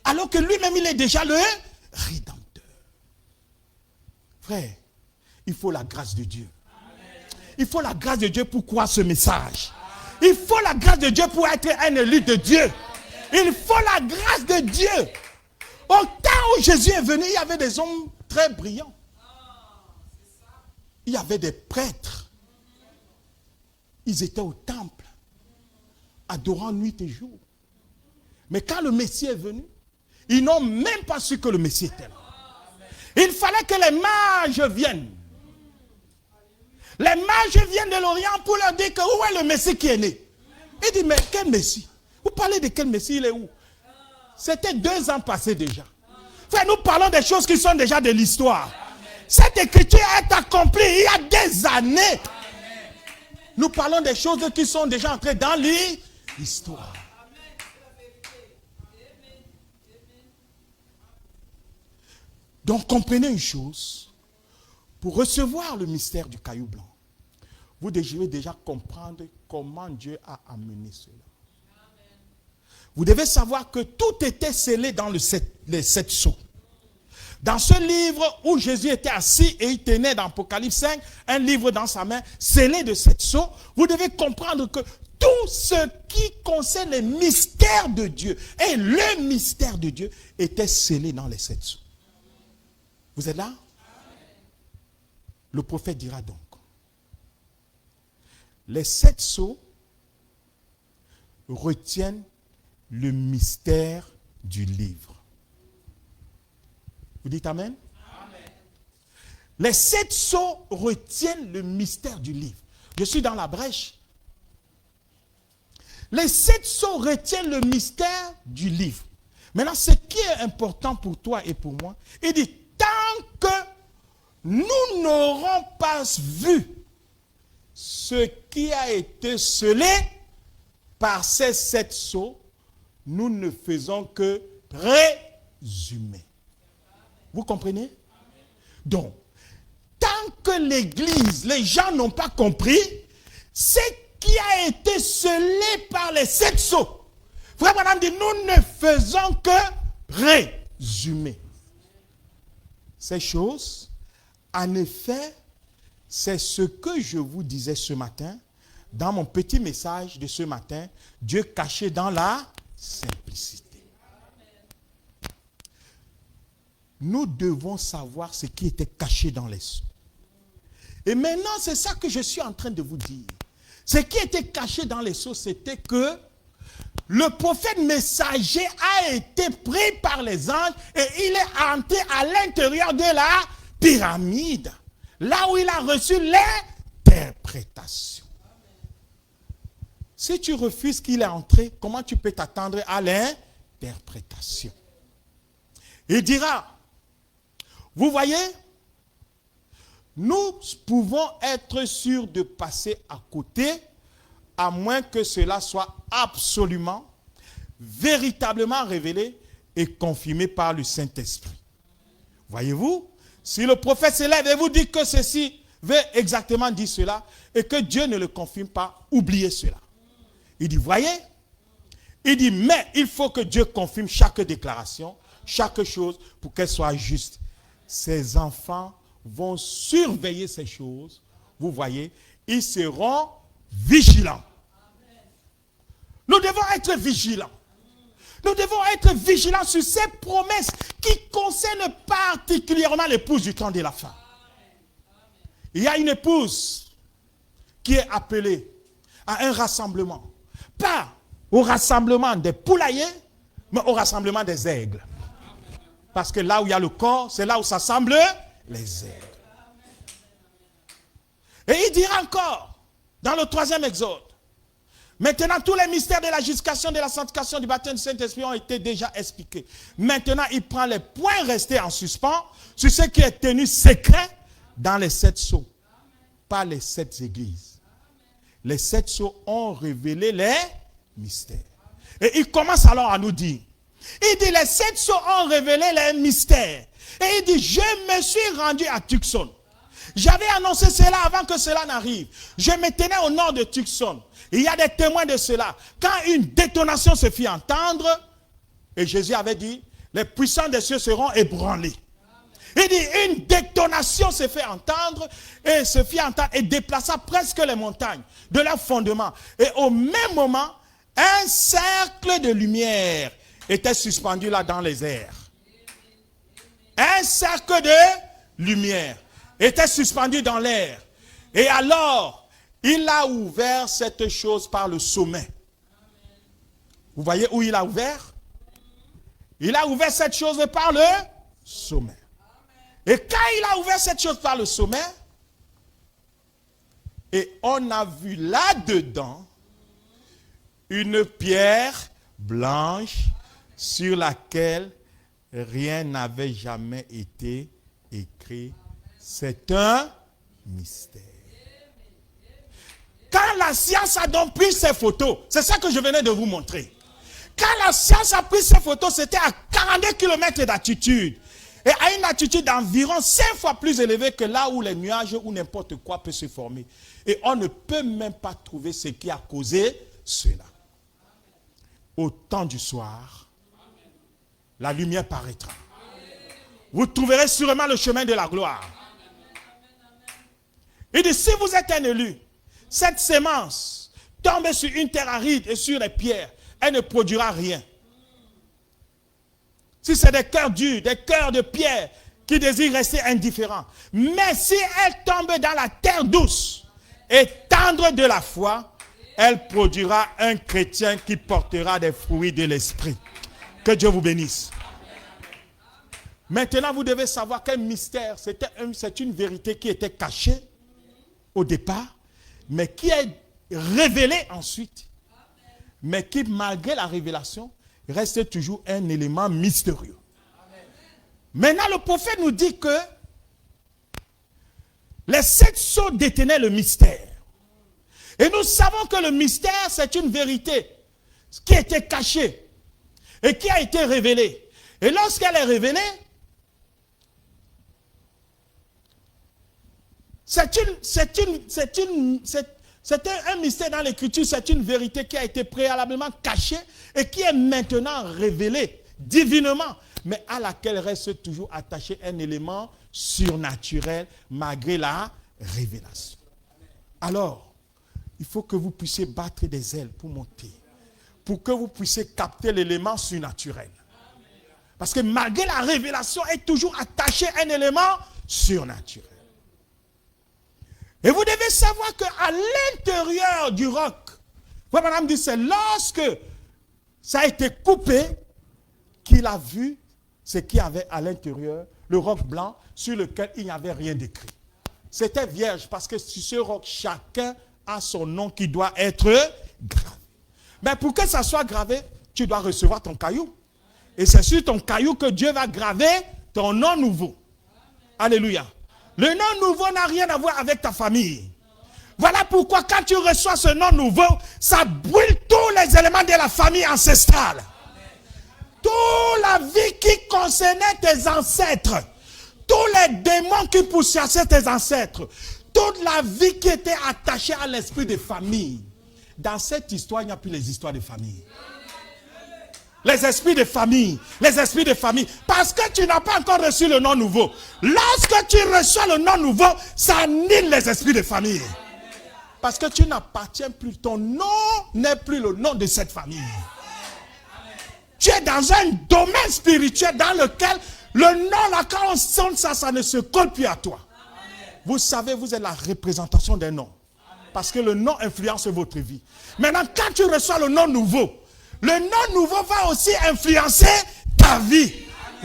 alors que lui-même, il est déjà le Rédempteur. Frère, il faut la grâce de Dieu. Il faut la grâce de Dieu pour croire ce message. Il faut la grâce de Dieu pour être un élu de Dieu. Il faut la grâce de Dieu. Au temps où Jésus est venu, il y avait des hommes très brillants. Il y avait des prêtres. Ils étaient au temple, adorant nuit et jour. Mais quand le Messie est venu, ils n'ont même pas su que le Messie était là. Il fallait que les mages viennent. Les mages viennent de l'Orient pour leur dire que où est le Messie qui est né. Il dit, mais quel Messie? Vous parlez de quel Messie? Il est où? C'était 2 ans passés déjà. Frère, nous parlons des choses qui sont déjà de l'histoire. Cette écriture est accomplie il y a des années. Nous parlons des choses qui sont déjà entrées dans l'histoire. Donc comprenez une chose. Pour recevoir le mystère du caillou blanc, vous devez déjà comprendre comment Dieu a amené cela. Vous devez savoir que tout était scellé dans les 7 sceaux. Dans ce livre où Jésus était assis et il tenait dans Apocalypse 5 un livre dans sa main scellé de 7 sceaux, vous devez comprendre que tout ce qui concerne les mystères de Dieu et le mystère de Dieu était scellé dans les 7 sceaux. Vous êtes là? Le prophète dira donc, les 7 sceaux retiennent le mystère du livre. Vous dites amen? Amen. Les 7 sceaux retiennent le mystère du livre. Je suis dans la brèche. Les 7 sceaux retiennent le mystère du livre. Maintenant, ce qui est important pour toi et pour moi, il dit, tant que nous n'aurons pas vu ce qui a été scellé par ces 7 sceaux, nous ne faisons que présumer. Vous comprenez? Donc, tant que l'Église, les gens n'ont pas compris ce qui a été scellé par les 7 sceaux, Frère Branham dit, nous ne faisons que présumer. Ces choses, en effet, c'est ce que je vous disais ce matin, dans mon petit message de ce matin, Dieu caché dans la simplicité. Nous devons savoir ce qui était caché dans les sceaux. Et maintenant, c'est ça que je suis en train de vous dire. Ce qui était caché dans les sceaux, c'était que le prophète messager a été pris par les anges et il est entré à l'intérieur de la pyramide, là où il a reçu l'interprétation. Si tu refuses qu'il est entré, comment tu peux t'attendre à l'interprétation? Il dira, vous voyez, nous pouvons être sûrs de passer à côté, à moins que cela soit absolument, véritablement révélé et confirmé par le Saint-Esprit. Voyez-vous, si le prophète s'élève et vous dit que ceci veut exactement dire cela, et que Dieu ne le confirme pas, oubliez cela. Il dit, voyez, il dit, mais il faut que Dieu confirme chaque déclaration, chaque chose, pour qu'elle soit juste. Ses enfants vont surveiller ces choses, vous voyez, ils seront vigilants. Nous devons être vigilants. Nous devons être vigilants sur ces promesses qui concernent particulièrement l'épouse du temps de la fin. Il y a une épouse qui est appelée à un rassemblement. Pas au rassemblement des poulaillers, mais au rassemblement des aigles. Parce que là où il y a le corps, c'est là où s'assemblent les aigles. Et il dira encore, dans le 3e exode, maintenant tous les mystères de la justification, de la sanctification, du baptême du Saint-Esprit ont été déjà expliqués. Maintenant, il prend les points restés en suspens sur ce qui est tenu secret dans les 7 sceaux, pas les 7 églises. Les 7 sceaux ont révélé les mystères. Et il commence alors à nous dire, il dit les 7 sceaux ont révélé les mystères. Et il dit, je me suis rendu à Tucson. J'avais annoncé cela avant que cela n'arrive. Je me tenais au nord de Tucson. Il y a des témoins de cela. Quand une détonation se fit entendre, et Jésus avait dit, les puissants des cieux seront ébranlés. Il dit, une détonation se fait entendre, et se fit entendre, et déplaça presque les montagnes de leur fondement. Et au même moment, un cercle de lumière était suspendu là dans les airs. Un cercle de lumière était suspendu dans l'air. Et alors, il a ouvert cette chose par le sommet. Vous voyez où il a ouvert? Il a ouvert cette chose par le sommet. Et quand il a ouvert cette chose par le sommet, et on a vu là-dedans une pierre blanche sur laquelle rien n'avait jamais été écrit. C'est un mystère. Quand la science a donc pris ces photos, c'est ça que je venais de vous montrer. Quand la science a pris ces photos, c'était à 42 km d'altitude. Et à une altitude d'environ 5 fois plus élevée que là où les nuages ou n'importe quoi peut se former. Et on ne peut même pas trouver ce qui a causé cela. Au temps du soir, la lumière paraîtra. Vous trouverez sûrement le chemin de la gloire. Il dit, si vous êtes un élu, cette sémence tombe sur une terre aride et sur les pierres, elle ne produira rien. Si c'est des cœurs durs, des cœurs de pierre qui désirent rester indifférents. Mais si elle tombe dans la terre douce et tendre de la foi, elle produira un chrétien qui portera des fruits de l'esprit. Que Dieu vous bénisse. Maintenant, vous devez savoir qu'un mystère, c'est une vérité qui était cachée au départ, mais qui est révélée ensuite, mais qui, malgré la révélation, reste toujours un élément mystérieux. Maintenant, le prophète nous dit que les 7 sceaux détenaient le mystère. Et nous savons que le mystère, c'est une vérité qui était cachée et qui a été révélée. Et lorsqu'elle est révélée, c'est un mystère dans l'Écriture, c'est une vérité qui a été préalablement cachée et qui est maintenant révélée divinement, mais à laquelle reste toujours attaché un élément surnaturel malgré la révélation. Alors, il faut que vous puissiez battre des ailes pour monter, pour que vous puissiez capter l'élément surnaturel. Parce que malgré la révélation, est toujours attaché un élément surnaturel. Et vous devez savoir qu'à l'intérieur du roc, madame dit, c'est lorsque ça a été coupé qu'il a vu ce qu'il y avait à l'intérieur, le roc blanc sur lequel il n'y avait rien d'écrit. C'était vierge parce que sur ce roc, chacun a son nom qui doit être gravé. Mais pour que ça soit gravé, tu dois recevoir ton caillou. Et c'est sur ton caillou que Dieu va graver ton nom nouveau. Alléluia. Le nom nouveau n'a rien à voir avec ta famille. Voilà pourquoi quand tu reçois ce nom nouveau, ça brûle tous les éléments de la famille ancestrale. Toute la vie qui concernait tes ancêtres, tous les démons qui pourchassaient tes ancêtres, toute la vie qui était attachée à l'esprit de famille. Dans cette histoire, il n'y a plus les histoires de famille. Les esprits de famille, les esprits de famille. Parce que tu n'as pas encore reçu le nom nouveau. Lorsque tu reçois le nom nouveau, ça annule les esprits de famille. Parce que tu n'appartiens plus. Ton nom n'est plus le nom de cette famille. Tu es dans un domaine spirituel dans lequel le nom, là, quand on sonne ça, ça ne se colle plus à toi. Vous savez, vous êtes la représentation d'un nom. Parce que le nom influence votre vie. Maintenant, quand tu reçois le nom nouveau, le nom nouveau va aussi influencer ta vie.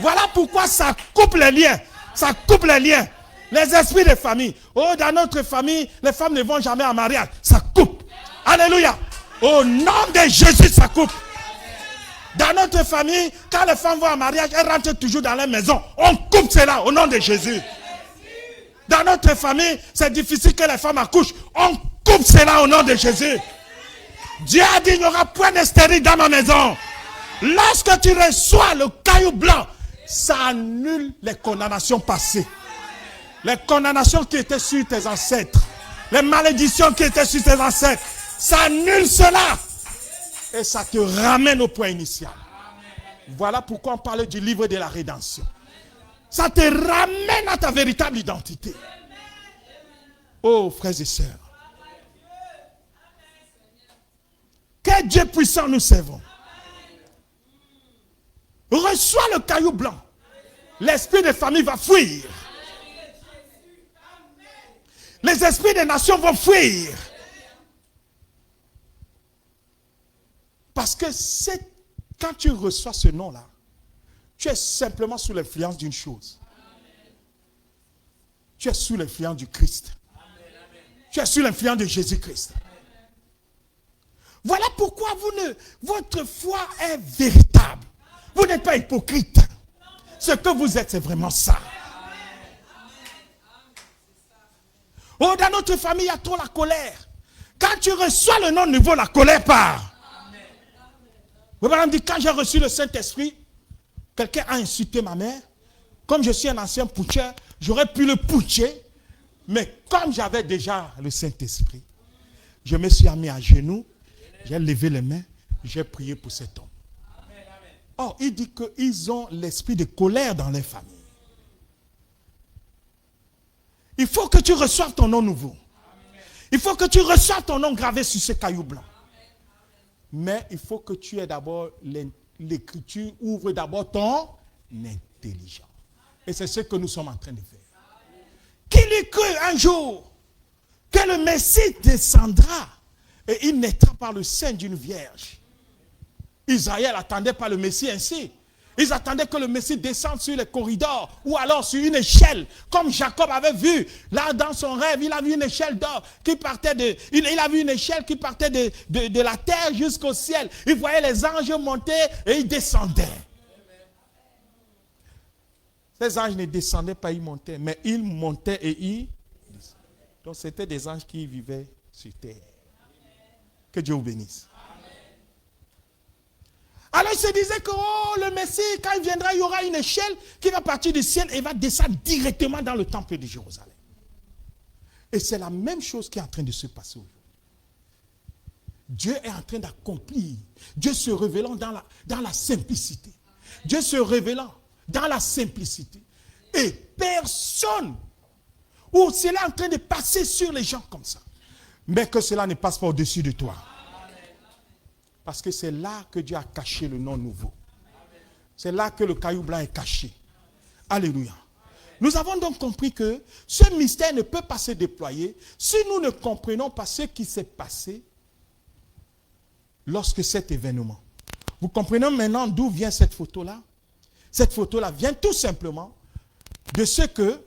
Voilà pourquoi ça coupe les liens. Ça coupe les liens. Les esprits de famille. Oh, dans notre famille, les femmes ne vont jamais en mariage. Ça coupe. Alléluia. Au nom de Jésus, ça coupe. Dans notre famille, quand les femmes vont en mariage, elles rentrent toujours dans leur maison. On coupe cela au nom de Jésus. Dans notre famille, c'est difficile que les femmes accouchent. On coupe cela au nom de Jésus. Dieu a dit, il n'y aura point de stérile dans ma maison. Lorsque tu reçois le caillou blanc, ça annule les condamnations passées. Les condamnations qui étaient sur tes ancêtres. Les malédictions qui étaient sur tes ancêtres. Ça annule cela. Et ça te ramène au point initial. Voilà pourquoi on parle du livre de la rédemption. Ça te ramène à ta véritable identité. Oh, frères et sœurs. Quel Dieu puissant nous servons. Reçois le caillou blanc. L'esprit de famille va fuir. Les esprits des nations vont fuir. Parce que quand tu reçois ce nom-là, tu es simplement sous l'influence d'une chose. Tu es sous l'influence du Christ. Tu es sous l'influence de Jésus-Christ. Voilà pourquoi votre foi est véritable. Vous n'êtes pas hypocrite. Ce que vous êtes, c'est vraiment ça. Oh, dans notre famille, il y a trop la colère. Quand tu reçois le nom nouveau, la colère part. Vous me dites, quand j'ai reçu le Saint-Esprit, quelqu'un a insulté ma mère. Comme je suis un ancien putscheur, j'aurais pu le putcher. Mais comme j'avais déjà le Saint-Esprit, je me suis mis à genoux, j'ai levé les mains, j'ai prié pour cet homme. Or, il dit qu'ils ont l'esprit de colère dans les familles. Il faut que tu reçoives ton nom nouveau. Il faut que tu reçoives ton nom gravé sur ce caillou blanc. Mais il faut que tu aies d'abord l'écriture, ouvre d'abord ton intelligence. Et c'est ce que nous sommes en train de faire. Qui lui crut un jour que le Messie descendra et il naîtra par le sein d'une vierge. Israël attendait pas le Messie ainsi. Ils attendaient que le Messie descende sur les corridors ou alors sur une échelle, comme Jacob avait vu. Là, dans son rêve, il a vu une échelle d'or qui partait il a vu une échelle qui partait de la terre jusqu'au ciel. Il voyait les anges monter et ils descendaient. Ces anges ne descendaient pas, ils montaient, mais ils montaient et ils descendaient. Donc c'était des anges qui vivaient sur terre. Que Dieu vous bénisse. Alors il se disait que le Messie, quand il viendra, il y aura une échelle qui va partir du ciel et va descendre directement dans le temple de Jérusalem. Et c'est la même chose qui est en train de se passer aujourd'hui. Dieu est en train d'accomplir. Dieu se révélant dans la simplicité. Dieu se révélant dans la simplicité. Et personne, ou cela est en train de passer sur les gens comme ça. Mais que cela ne passe pas au-dessus de toi. Parce que c'est là que Dieu a caché le nom nouveau. C'est là que le caillou blanc est caché. Alléluia. Nous avons donc compris que ce mystère ne peut pas se déployer si nous ne comprenons pas ce qui s'est passé lorsque cet événement. Vous comprenez maintenant d'où vient cette photo-là? Cette photo-là vient tout simplement de ce que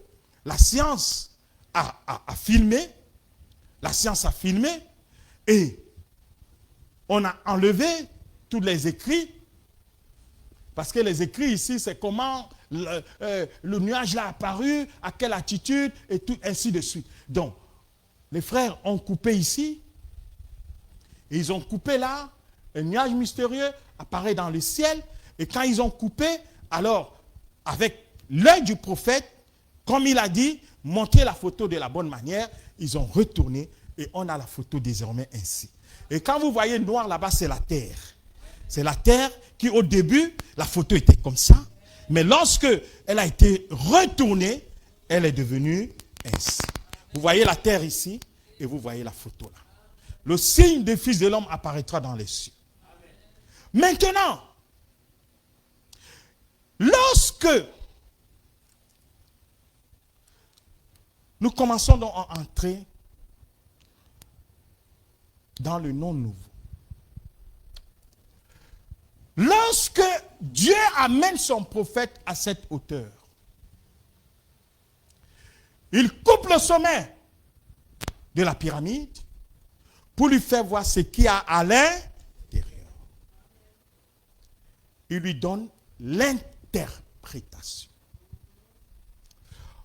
la science a filmé. La science a filmé et on a enlevé tous les écrits, parce que les écrits ici, c'est comment le nuage là apparu, à quelle attitude, et tout, ainsi de suite. Donc, les frères ont coupé ici, et ils ont coupé là, un nuage mystérieux apparaît dans le ciel, et quand ils ont coupé, alors, avec l'œil du prophète, comme il a dit, montrez la photo de la bonne manière, ils ont retourné, et on a la photo désormais ainsi. Et quand vous voyez noir là-bas, c'est la terre. C'est la terre qui, au début, la photo était comme ça. Mais lorsque elle a été retournée, elle est devenue ainsi. Vous voyez la terre ici et vous voyez la photo là. Le signe du Fils de l'homme apparaîtra dans les cieux. Maintenant, lorsque nous commençons donc à entrer dans le nom nouveau. Lorsque Dieu amène son prophète à cette hauteur, il coupe le sommet de la pyramide pour lui faire voir ce qu'il y a à l'intérieur. Il lui donne l'interprétation.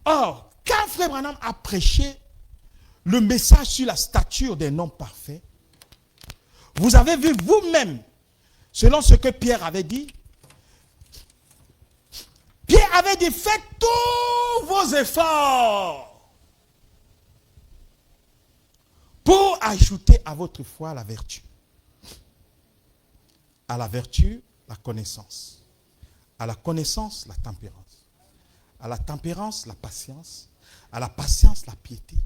Or, quand Frère Branham a prêché le message sur la stature des noms parfaits, vous avez vu vous-même, selon ce que Pierre avait dit, Pierre avait dit, faites tous vos efforts pour ajouter à votre foi la vertu. À la vertu, la connaissance. À la connaissance, la tempérance. À la tempérance, la patience. À la patience, la piété.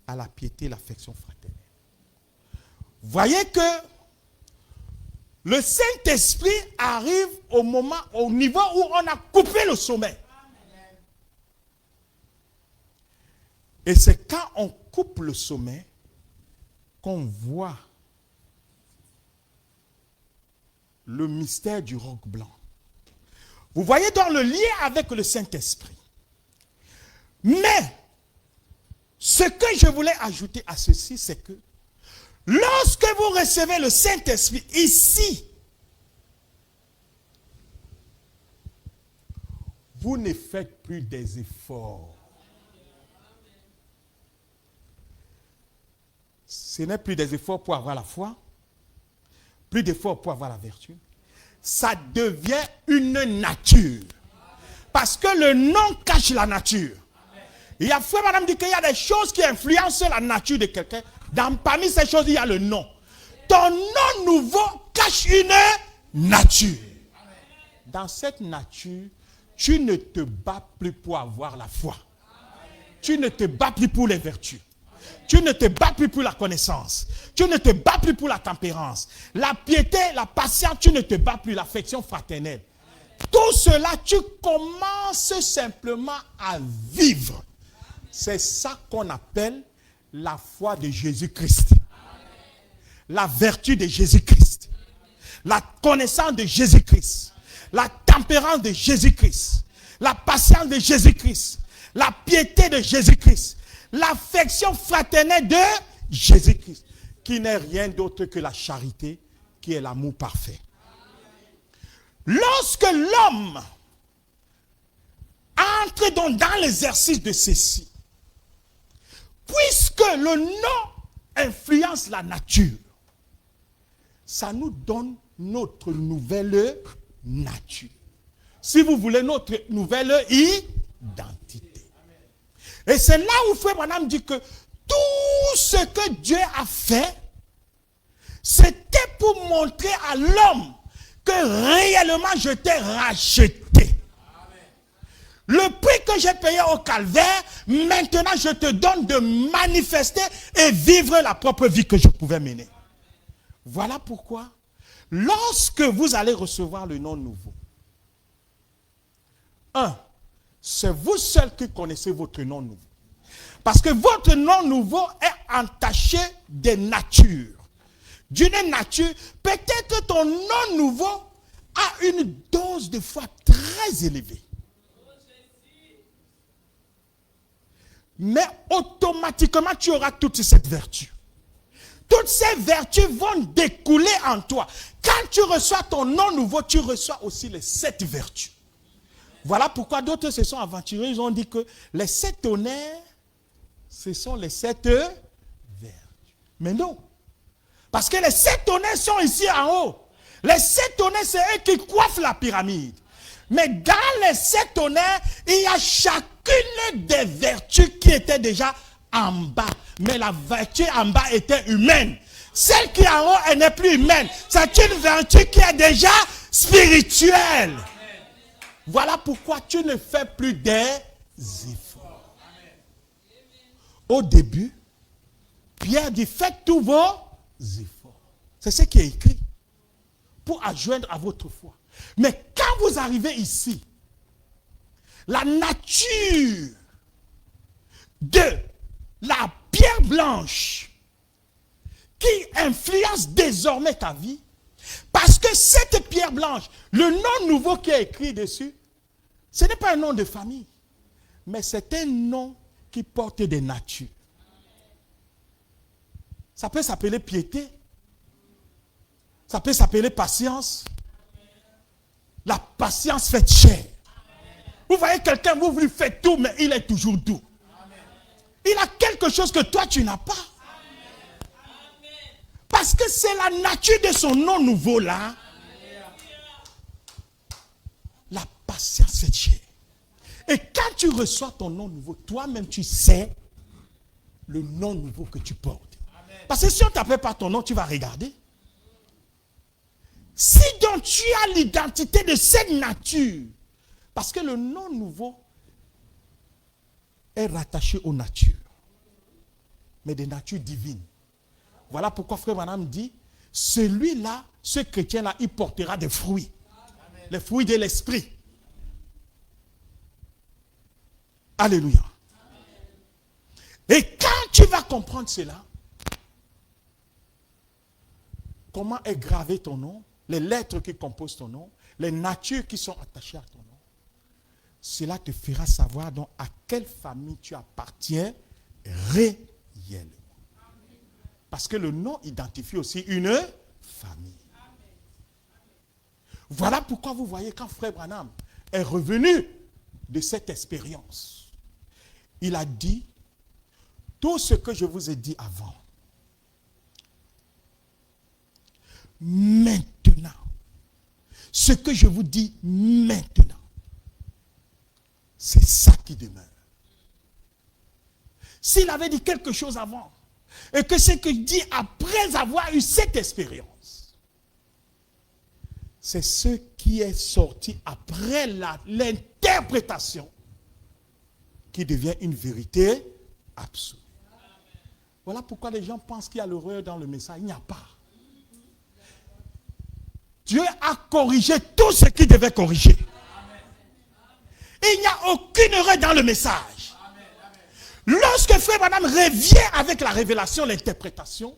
À la piété, l'affection fraternelle. Voyez que le Saint-Esprit arrive au niveau où on a coupé le sommet. Et c'est quand on coupe le sommet qu'on voit le mystère du roc blanc. Vous voyez donc le lien avec le Saint-Esprit. Mais, ce que je voulais ajouter à ceci, c'est que lorsque vous recevez le Saint-Esprit ici, vous ne faites plus des efforts. Ce n'est plus des efforts pour avoir la foi, plus d'efforts pour avoir la vertu. Ça devient une nature. Parce que le nom cache la nature. Il y a Frère Madame dit qu'il y a des choses qui influencent la nature de quelqu'un. Parmi ces choses, il y a le nom. Ton nom nouveau cache une nature. Dans cette nature, tu ne te bats plus pour avoir la foi. Tu ne te bats plus pour les vertus. Tu ne te bats plus pour la connaissance. Tu ne te bats plus pour la tempérance. La piété, la patience, tu ne te bats plus, l'affection fraternelle. Tout cela, tu commences simplement à vivre. C'est ça qu'on appelle la foi de Jésus-Christ. La vertu de Jésus-Christ. La connaissance de Jésus-Christ. la tempérance de Jésus-Christ, la patience de Jésus-Christ, la piété de Jésus-Christ, l'affection fraternelle de Jésus-Christ, qui n'est rien d'autre que la charité, qui est l'amour parfait. Lorsque l'homme entre donc dans l'exercice de ceci, puisque le nom influence la nature, ça nous donne notre nouvelle nature. Si vous voulez, notre nouvelle identité. Et c'est là où Frère Branham dit que tout ce que Dieu a fait, c'était pour montrer à l'homme que réellement je t'ai racheté. Le prix que j'ai payé au calvaire, maintenant je te donne de manifester et vivre la propre vie que je pouvais mener. Voilà pourquoi, lorsque vous allez recevoir le nom nouveau, c'est vous seul qui connaissez votre nom nouveau. Parce que votre nom nouveau est entaché de nature. D'une nature, peut-être que ton nom nouveau a une dose de foi très élevée. Mais automatiquement, tu auras toute cette vertu. Toutes ces vertus vont découler en toi. Quand tu reçois ton nom nouveau, tu reçois aussi les 7 vertus. Voilà pourquoi d'autres se sont aventurés. Ils ont dit que les 7 tonnerres, ce sont les 7 vertus. Mais non. Parce que les 7 tonnerres sont ici en haut. Les 7 tonnerres, c'est eux qui coiffent la pyramide. Mais dans les 7 tonnerres, il y a chacune des vertus qui étaient déjà en bas. Mais la vertu en bas était humaine. Celle qui est en haut, elle n'est plus humaine. C'est une vertu qui est déjà spirituelle. Voilà pourquoi tu ne fais plus des efforts. Au début, Pierre dit, faites tous vos efforts. C'est ce qui est écrit. Pour adjoindre à votre foi. Mais quand vous arrivez ici, la nature de la pierre blanche qui influence désormais ta vie, parce que cette pierre blanche, le nom nouveau qui est écrit dessus, ce n'est pas un nom de famille, mais c'est un nom qui porte des natures. Ça peut s'appeler piété, ça peut s'appeler patience. La patience fait chair. Vous voyez quelqu'un, vous lui faites tout, mais il est toujours doux. Il a quelque chose que toi, tu n'as pas. Parce que c'est la nature de son nom nouveau là. La patience fait chair. Et quand tu reçois ton nom nouveau, toi-même, tu sais le nom nouveau que tu portes. Parce que si on ne t'appelle pas ton nom, tu vas regarder. Si donc tu as l'identité de cette nature, parce que le nom nouveau est rattaché aux natures, mais des natures divines. Voilà pourquoi Frère Branham dit, celui-là, ce chrétien-là, il portera des fruits. Amen. Les fruits de l'esprit. Alléluia. Amen. Et quand tu vas comprendre cela, comment est gravé ton nom, les lettres qui composent ton nom, les natures qui sont attachées à ton nom, cela te fera savoir donc à quelle famille tu appartiens réellement. Parce que le nom identifie aussi une famille. Voilà pourquoi vous voyez quand Frère Branham est revenu de cette expérience, il a dit tout ce que je vous ai dit avant. Maintenant, ce que je vous dis maintenant, c'est ça qui demeure. S'il avait dit quelque chose avant, et que ce qu'il dit après avoir eu cette expérience, c'est ce qui est sorti après l'interprétation qui devient une vérité absolue. Voilà pourquoi les gens pensent qu'il y a l'erreur dans le message. Il n'y a pas. Dieu a corrigé tout ce qu'il devait corriger. Il n'y a aucune erreur dans le message. Lorsque Frère Branham revient avec la révélation, l'interprétation,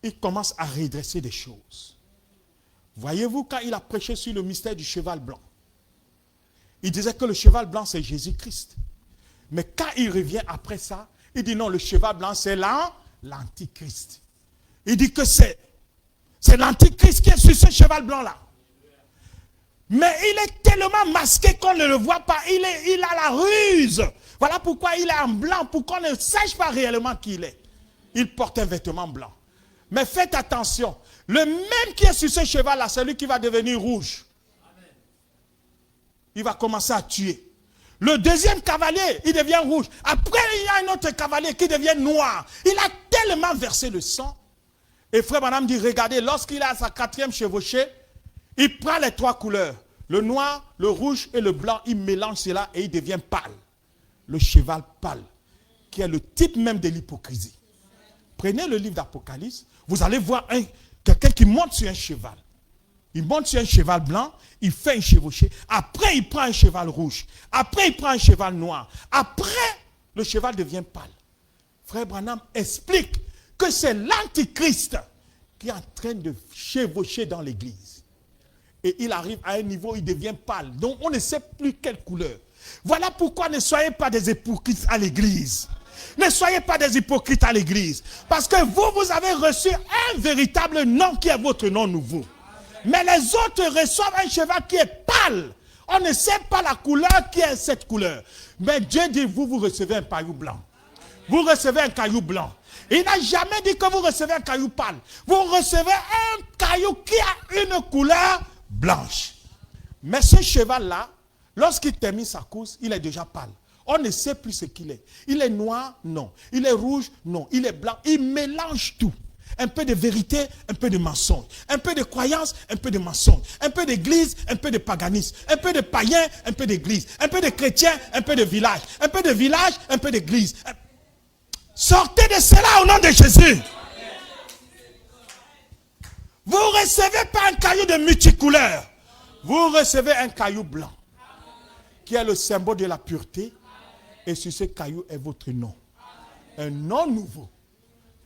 il commence à redresser des choses. Voyez-vous, quand il a prêché sur le mystère du cheval blanc, il disait que le cheval blanc, c'est Jésus-Christ. Mais quand il revient après ça, il dit non, le cheval blanc, c'est l'antichrist. Il dit que c'est l'antichrist qui est sur ce cheval blanc-là. Mais il est tellement masqué qu'on ne le voit pas. Il a la ruse. Voilà pourquoi il est en blanc, pour qu'on ne sache pas réellement qui il est. Il porte un vêtement blanc. Mais faites attention. Le même qui est sur ce cheval-là, c'est lui qui va devenir rouge. Il va commencer à tuer. Le deuxième cavalier, il devient rouge. Après, il y a un autre cavalier qui devient noir. Il a tellement versé le sang. Et frère Branham dit, regardez, lorsqu'il a sa 4e chevauchée, il prend les 3 couleurs. Le noir, le rouge et le blanc. Il mélange cela et il devient pâle. Le cheval pâle, qui est le type même de l'hypocrisie. Prenez le livre d'Apocalypse, vous allez voir quelqu'un qui monte sur un cheval. Il monte sur un cheval blanc, il fait une chevauchée. Après, il prend un cheval rouge. Après, il prend un cheval noir. Après, le cheval devient pâle. Frère Branham explique que c'est l'antichrist qui est en train de chevaucher dans l'église. Et il arrive à un niveau où il devient pâle. Donc, on ne sait plus quelle couleur. Voilà pourquoi ne soyez pas des hypocrites à l'église. Ne soyez pas des hypocrites à l'église. Parce que vous avez reçu un véritable nom qui est votre nom nouveau. Mais les autres reçoivent un cheval qui est pâle. On ne sait pas la couleur qui est cette couleur. Mais Dieu dit, vous recevez un caillou blanc. Vous recevez un caillou blanc. Il n'a jamais dit que vous recevez un caillou pâle. Vous recevez un caillou qui a une couleur blanche. Mais ce cheval-là, lorsqu'il termine sa course, il est déjà pâle. On ne sait plus ce qu'il est. Il est noir? Non. Il est rouge? Non. Il est blanc? Il mélange tout. Un peu de vérité, un peu de mensonge. Un peu de croyance, un peu de mensonge. Un peu d'église, un peu de paganisme. Un peu de païen, un peu d'église. Un peu de chrétien, un peu de village. Un peu de village, un peu d'église. Sortez de cela au nom de Jésus. Vous ne recevez pas un caillou de multicouleurs. Vous recevez un caillou blanc qui est le symbole de la pureté. Et sur ce caillou est votre nom. Un nom nouveau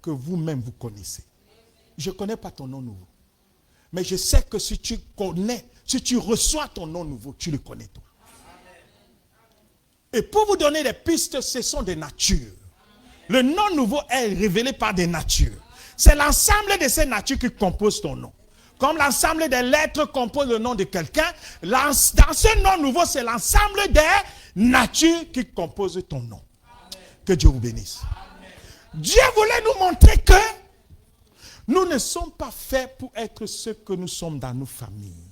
que vous-même vous connaissez. Je ne connais pas ton nom nouveau. Mais je sais que si tu connais, si tu reçois ton nom nouveau, tu le connais toi. Et pour vous donner des pistes, ce sont des natures. Le nom nouveau est révélé par des natures. C'est l'ensemble de ces natures qui composent ton nom. Comme l'ensemble des lettres compose le nom de quelqu'un, dans ce nom nouveau, c'est l'ensemble des natures qui composent ton nom. Que Dieu vous bénisse. Dieu voulait nous montrer que nous ne sommes pas faits pour être ce que nous sommes dans nos familles.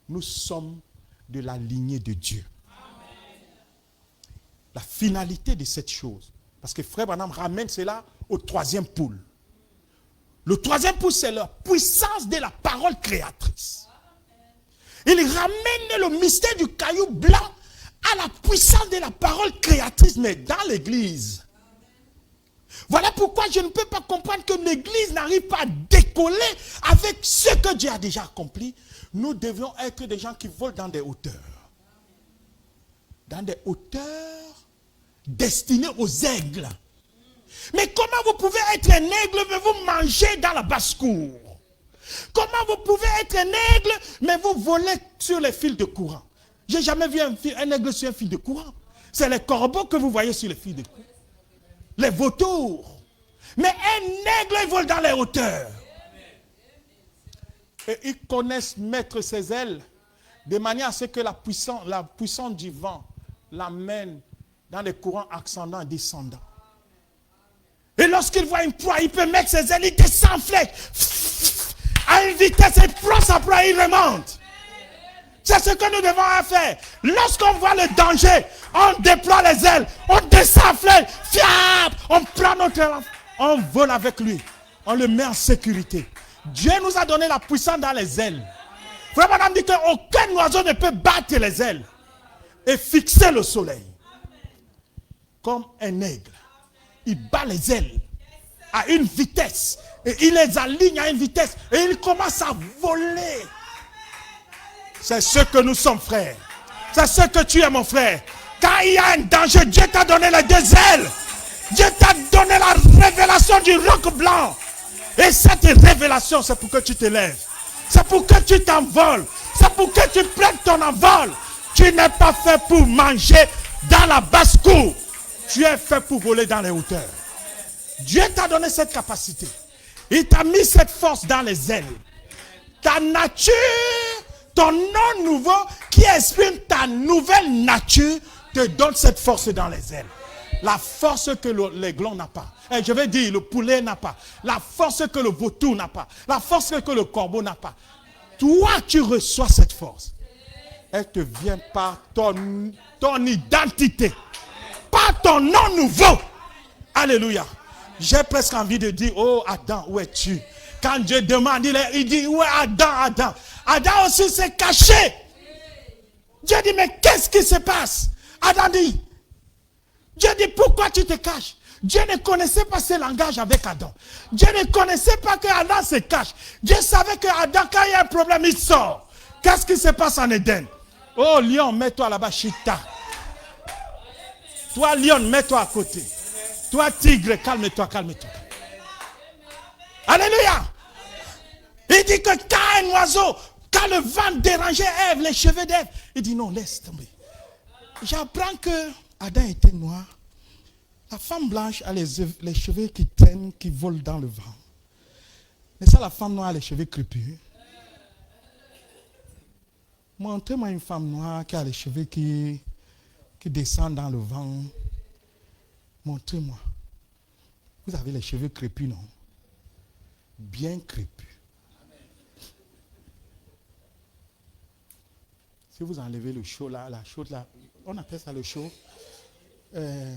Nous sommes de la lignée de Dieu. La finalité de cette chose, parce que Frère Branham ramène cela au 3e pôle. Le 3e pôle, c'est la puissance de la parole créatrice. Il ramène le mystère du caillou blanc à la puissance de la parole créatrice, mais dans l'église. Voilà pourquoi je ne peux pas comprendre que l'église n'arrive pas à décoller avec ce que Dieu a déjà accompli. Nous devions être des gens qui volent dans des hauteurs. Dans des hauteurs destinées aux aigles. Mais comment vous pouvez être un aigle mais vous mangez dans la basse-cour? Comment vous pouvez être un aigle mais vous volez sur les fils de courant? J'ai jamais vu un aigle sur un fil de courant. C'est les corbeaux que vous voyez sur les fils de courant. Les vautours. Mais un aigle, il vole dans les hauteurs. Et ils connaissent mettre ses ailes de manière à ce que la puissance du vent l'amène dans les courants ascendants et descendants. Et lorsqu'il voit une proie, il peut mettre ses ailes, il descend en flèche. À une vitesse, il prend sa proie, il remonte. C'est ce que nous devons faire. Lorsqu'on voit le danger, on déploie les ailes, on descend en flèche, on prend notre aile, on vole avec lui, on le met en sécurité. Dieu nous a donné la puissance dans les ailes. Frère Madame dit qu'aucun oiseau ne peut battre les ailes et fixer le soleil. Comme un aigle, il bat les ailes à une vitesse et il les aligne à une vitesse et il commence à voler. C'est ce que nous sommes, frères. C'est ce que tu es, mon frère. Quand il y a un danger, Dieu t'a donné les 2 ailes. Dieu t'a donné la révélation du roc blanc. Et cette révélation, c'est pour que tu te lèves. C'est pour que tu t'envoles. C'est pour que tu prennes ton envol. Tu n'es pas fait pour manger dans la basse-cour. Tu es fait pour voler dans les hauteurs. Dieu t'a donné cette capacité. Il t'a mis cette force dans les ailes. Ta nature, ton nom nouveau qui exprime ta nouvelle nature te donne cette force dans les ailes. La force que l'aiglon n'a pas. Et je vais dire, le poulet n'a pas. La force que le vautour n'a pas. La force que le corbeau n'a pas. Toi, tu reçois cette force. Elle te vient par ton identité. Par ton nom nouveau. Alléluia. J'ai presque envie de dire, oh Adam, où es-tu? Quand Dieu demande, il dit, où est Adam, Adam? Adam aussi s'est caché. Dieu dit, mais qu'est-ce qui se passe? Adam dit, Dieu dit, pourquoi tu te caches? Dieu ne connaissait pas ce langage avec Adam. Dieu ne connaissait pas que Adam se cache. Dieu savait que Adam, quand il y a un problème, il sort. Qu'est-ce qui se passe en Éden? Oh lion, mets-toi là-bas, Chita. Toi lion, mets-toi à côté. Toi tigre, calme-toi, calme-toi. Alléluia. Il dit que quand un oiseau, quand le vent dérangeait Ève, les cheveux d'Ève, il dit non, laisse tomber. J'apprends que Adam était noir. La femme blanche a les cheveux qui traînent, qui volent dans le vent. Mais ça, la femme noire a les cheveux crépus. Montrez-moi une femme noire qui a les cheveux qui descendent dans le vent. Montrez-moi. Vous avez les cheveux crépus, non? Bien crépus. Si vous enlevez le chaud là, la chaude là, on appelle ça le chaud, le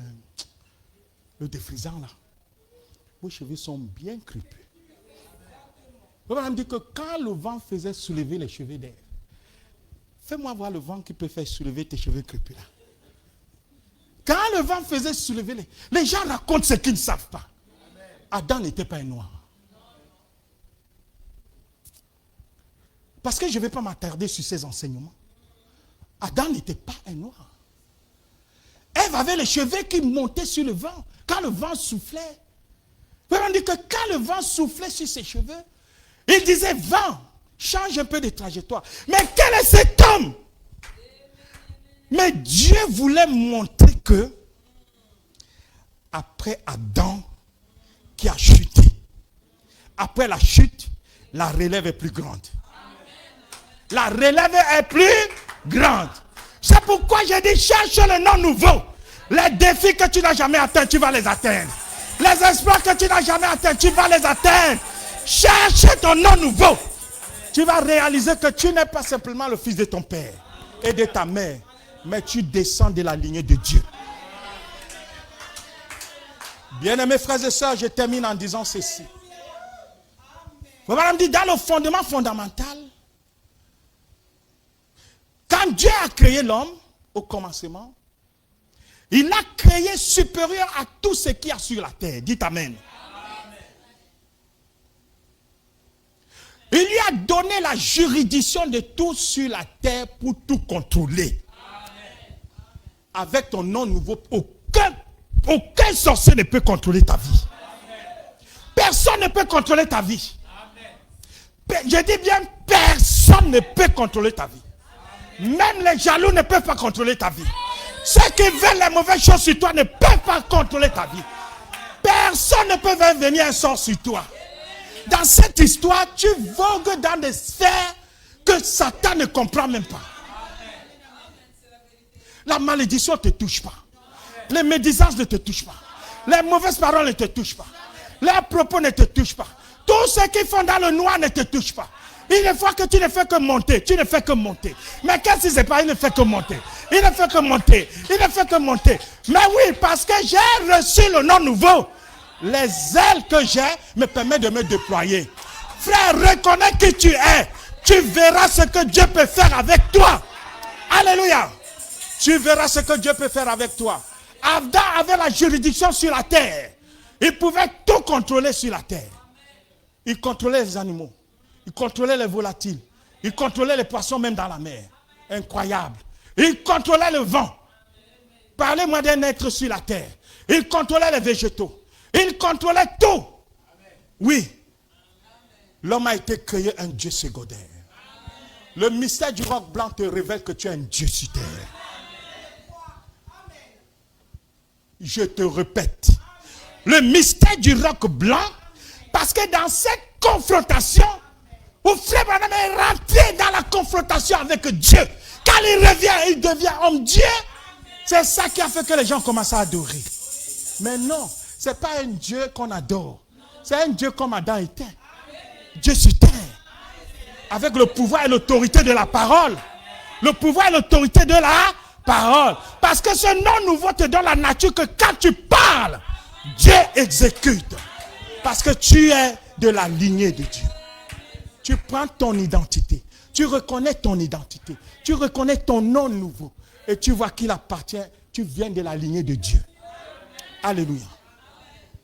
défrisant là. Vos cheveux sont bien crépus. Le me dit que quand le vent faisait soulever les cheveux d'Ève, fais-moi voir le vent qui peut faire soulever tes cheveux crépus là. Quand le vent faisait soulever les gens racontent ce qu'ils ne savent pas. Adam n'était pas un noir. Parce que je ne vais pas m'attarder sur ces enseignements. Adam n'était pas un noir. Ève avait les cheveux qui montaient sur le vent. Quand le vent soufflait. On dit que quand le vent soufflait sur ses cheveux, il disait, vent, change un peu de trajectoire. Mais quel est cet homme? Mais Dieu voulait montrer que, après Adam, qui a chuté, après la chute, la relève est plus grande. La relève est plus grande. C'est pourquoi j'ai dit, cherche le nom nouveau. Les défis que tu n'as jamais atteints, tu vas les atteindre. Les espoirs que tu n'as jamais atteints, tu vas les atteindre. Cherche ton nom nouveau. Tu vas réaliser que tu n'es pas simplement le fils de ton père et de ta mère, mais tu descends de la lignée de Dieu. Bien-aimés frères et sœurs, je termine en disant ceci. Madame dit, dans le fondement fondamental, quand Dieu a créé l'homme, au commencement, il l'a créé supérieur à tout ce qu'il y a sur la terre. Dites Amen. Il lui a donné la juridiction de tout sur la terre pour tout contrôler. Avec ton nom nouveau, aucun sorcier ne peut contrôler ta vie. Personne ne peut contrôler ta vie. Je dis bien, personne ne peut contrôler ta vie. Même les jaloux ne peuvent pas contrôler ta vie. Ceux qui veulent les mauvaises choses sur toi ne peuvent pas contrôler ta vie. Personne ne peut venir un sort sur toi. Dans cette histoire, tu vogues dans des sphères que Satan ne comprend même pas. La malédiction ne te touche pas. Les médisances ne te touchent pas. Les mauvaises paroles ne te touchent pas. Les propos ne te touchent pas. Tout ce qu'ils font dans le noir ne te touche pas. Une fois que tu ne fais que monter, tu ne fais que monter. Mais qu'est-ce qui se passe? Il ne fait que monter. Il ne fait que monter. Il ne fait que monter. Mais oui, parce que j'ai reçu le nom nouveau. Les ailes que j'ai me permettent de me déployer. Frère, reconnais qui tu es. Tu verras ce que Dieu peut faire avec toi. Alléluia. Tu verras ce que Dieu peut faire avec toi. Adam avait la juridiction sur la terre. Il pouvait tout contrôler sur la terre. Il contrôlait les animaux. Il contrôlait les volatiles. Il contrôlait les poissons même dans la mer. Incroyable. Il contrôlait le vent. Parlez-moi d'un être sur la terre. Il contrôlait les végétaux. Il contrôlait tout. Oui. L'homme a été créé un Dieu secondaire. Le mystère du roc blanc te révèle que tu es un Dieu sur terre. Je te répète. Le mystère du roc blanc, parce que dans cette confrontation, où Frère Branham est rentré dans la confrontation avec Dieu, quand il revient, il devient homme Dieu. C'est ça qui a fait que les gens commencent à adorer. Mais non, ce n'est pas un Dieu qu'on adore. C'est un Dieu comme Adam était. Dieu sur terre. Avec le pouvoir et l'autorité de la parole. Le pouvoir et l'autorité de la parole. Parce que ce nom nouveau te donne la nature que quand tu parles, Dieu exécute. Parce que tu es de la lignée de Dieu. Tu prends ton identité. Tu reconnais ton identité. Tu reconnais ton nom nouveau. Et tu vois qu'il appartient. Tu viens de la lignée de Dieu. Alléluia.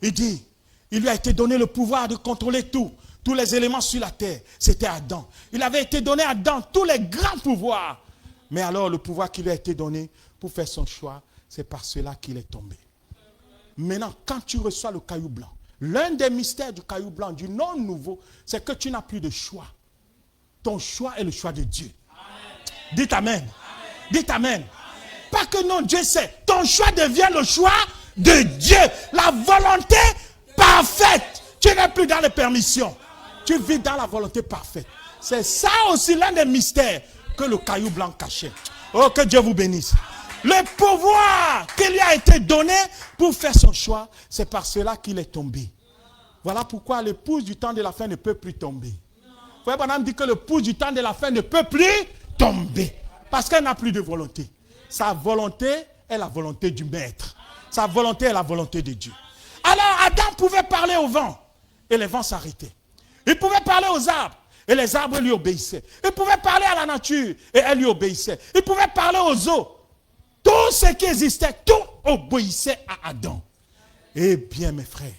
Il dit, il lui a été donné le pouvoir de contrôler tout. Tous les éléments sur la terre. C'était Adam. Il avait été donné à Adam tous les grands pouvoirs. Mais alors le pouvoir qui lui a été donné pour faire son choix, c'est par cela qu'il est tombé. Maintenant, quand tu reçois le caillou blanc, l'un des mystères du caillou blanc, du nom nouveau, c'est que tu n'as plus de choix. Ton choix est le choix de Dieu. Amen. Dites Amen. Amen. Dites Amen. Amen. Pas que non, Dieu sait. Ton choix devient le choix de Dieu. La volonté parfaite. Tu n'es plus dans les permissions. Tu vis dans la volonté parfaite. C'est ça aussi l'un des mystères que le caillou blanc cachait. Oh, que Dieu vous bénisse. Le pouvoir qui lui a été donné pour faire son choix, c'est par cela qu'il est tombé. Voilà pourquoi l'épouse du temps de la fin ne peut plus tomber. Frère Branham dit que l'épouse du temps de la fin ne peut plus tomber. Parce qu'elle n'a plus de volonté. Sa volonté est la volonté du maître. Sa volonté est la volonté de Dieu. Alors Adam pouvait parler au vent et les vents s'arrêtaient. Il pouvait parler aux arbres et les arbres lui obéissaient. Il pouvait parler à la nature et elle lui obéissait. Il pouvait parler aux eaux. Tout ce qui existait, tout obéissait à Adam. Eh bien mes frères,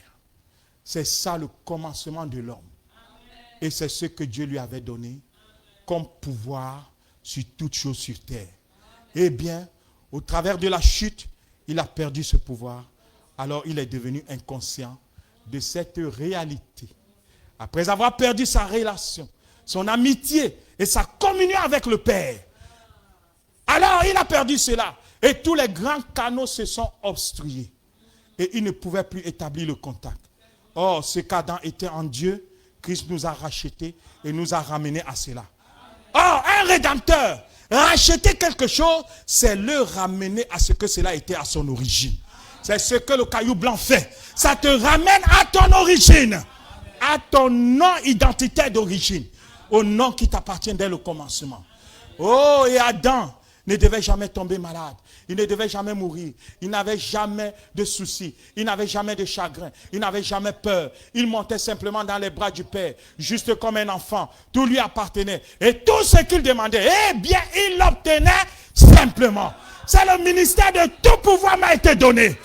c'est ça le commencement de l'homme. Et c'est ce que Dieu lui avait donné comme pouvoir sur toute chose sur terre. Eh bien, au travers de la chute, il a perdu ce pouvoir. Alors il est devenu inconscient de cette réalité. Après avoir perdu sa relation, son amitié et sa communion avec le Père, alors il a perdu cela. Et tous les grands canaux se sont obstrués. Et il ne pouvait plus établir le contact. Or, ce qu'Adam était en Dieu, Christ nous a rachetés et nous a ramenés à cela. Or, un rédempteur, racheter quelque chose, c'est le ramener à ce que cela était à son origine. C'est ce que le caillou blanc fait. Ça te ramène à ton origine. À ton nom identitaire d'origine. Au nom qui t'appartient dès le commencement. Oh, et Adam ne devait jamais tomber malade. Il ne devait jamais mourir. Il n'avait jamais de soucis. Il n'avait jamais de chagrin. Il n'avait jamais peur. Il montait simplement dans les bras du Père, juste comme un enfant. Tout lui appartenait. Et tout ce qu'il demandait, eh bien, il l'obtenait simplement. C'est le ministère de tout pouvoir m'a été donné.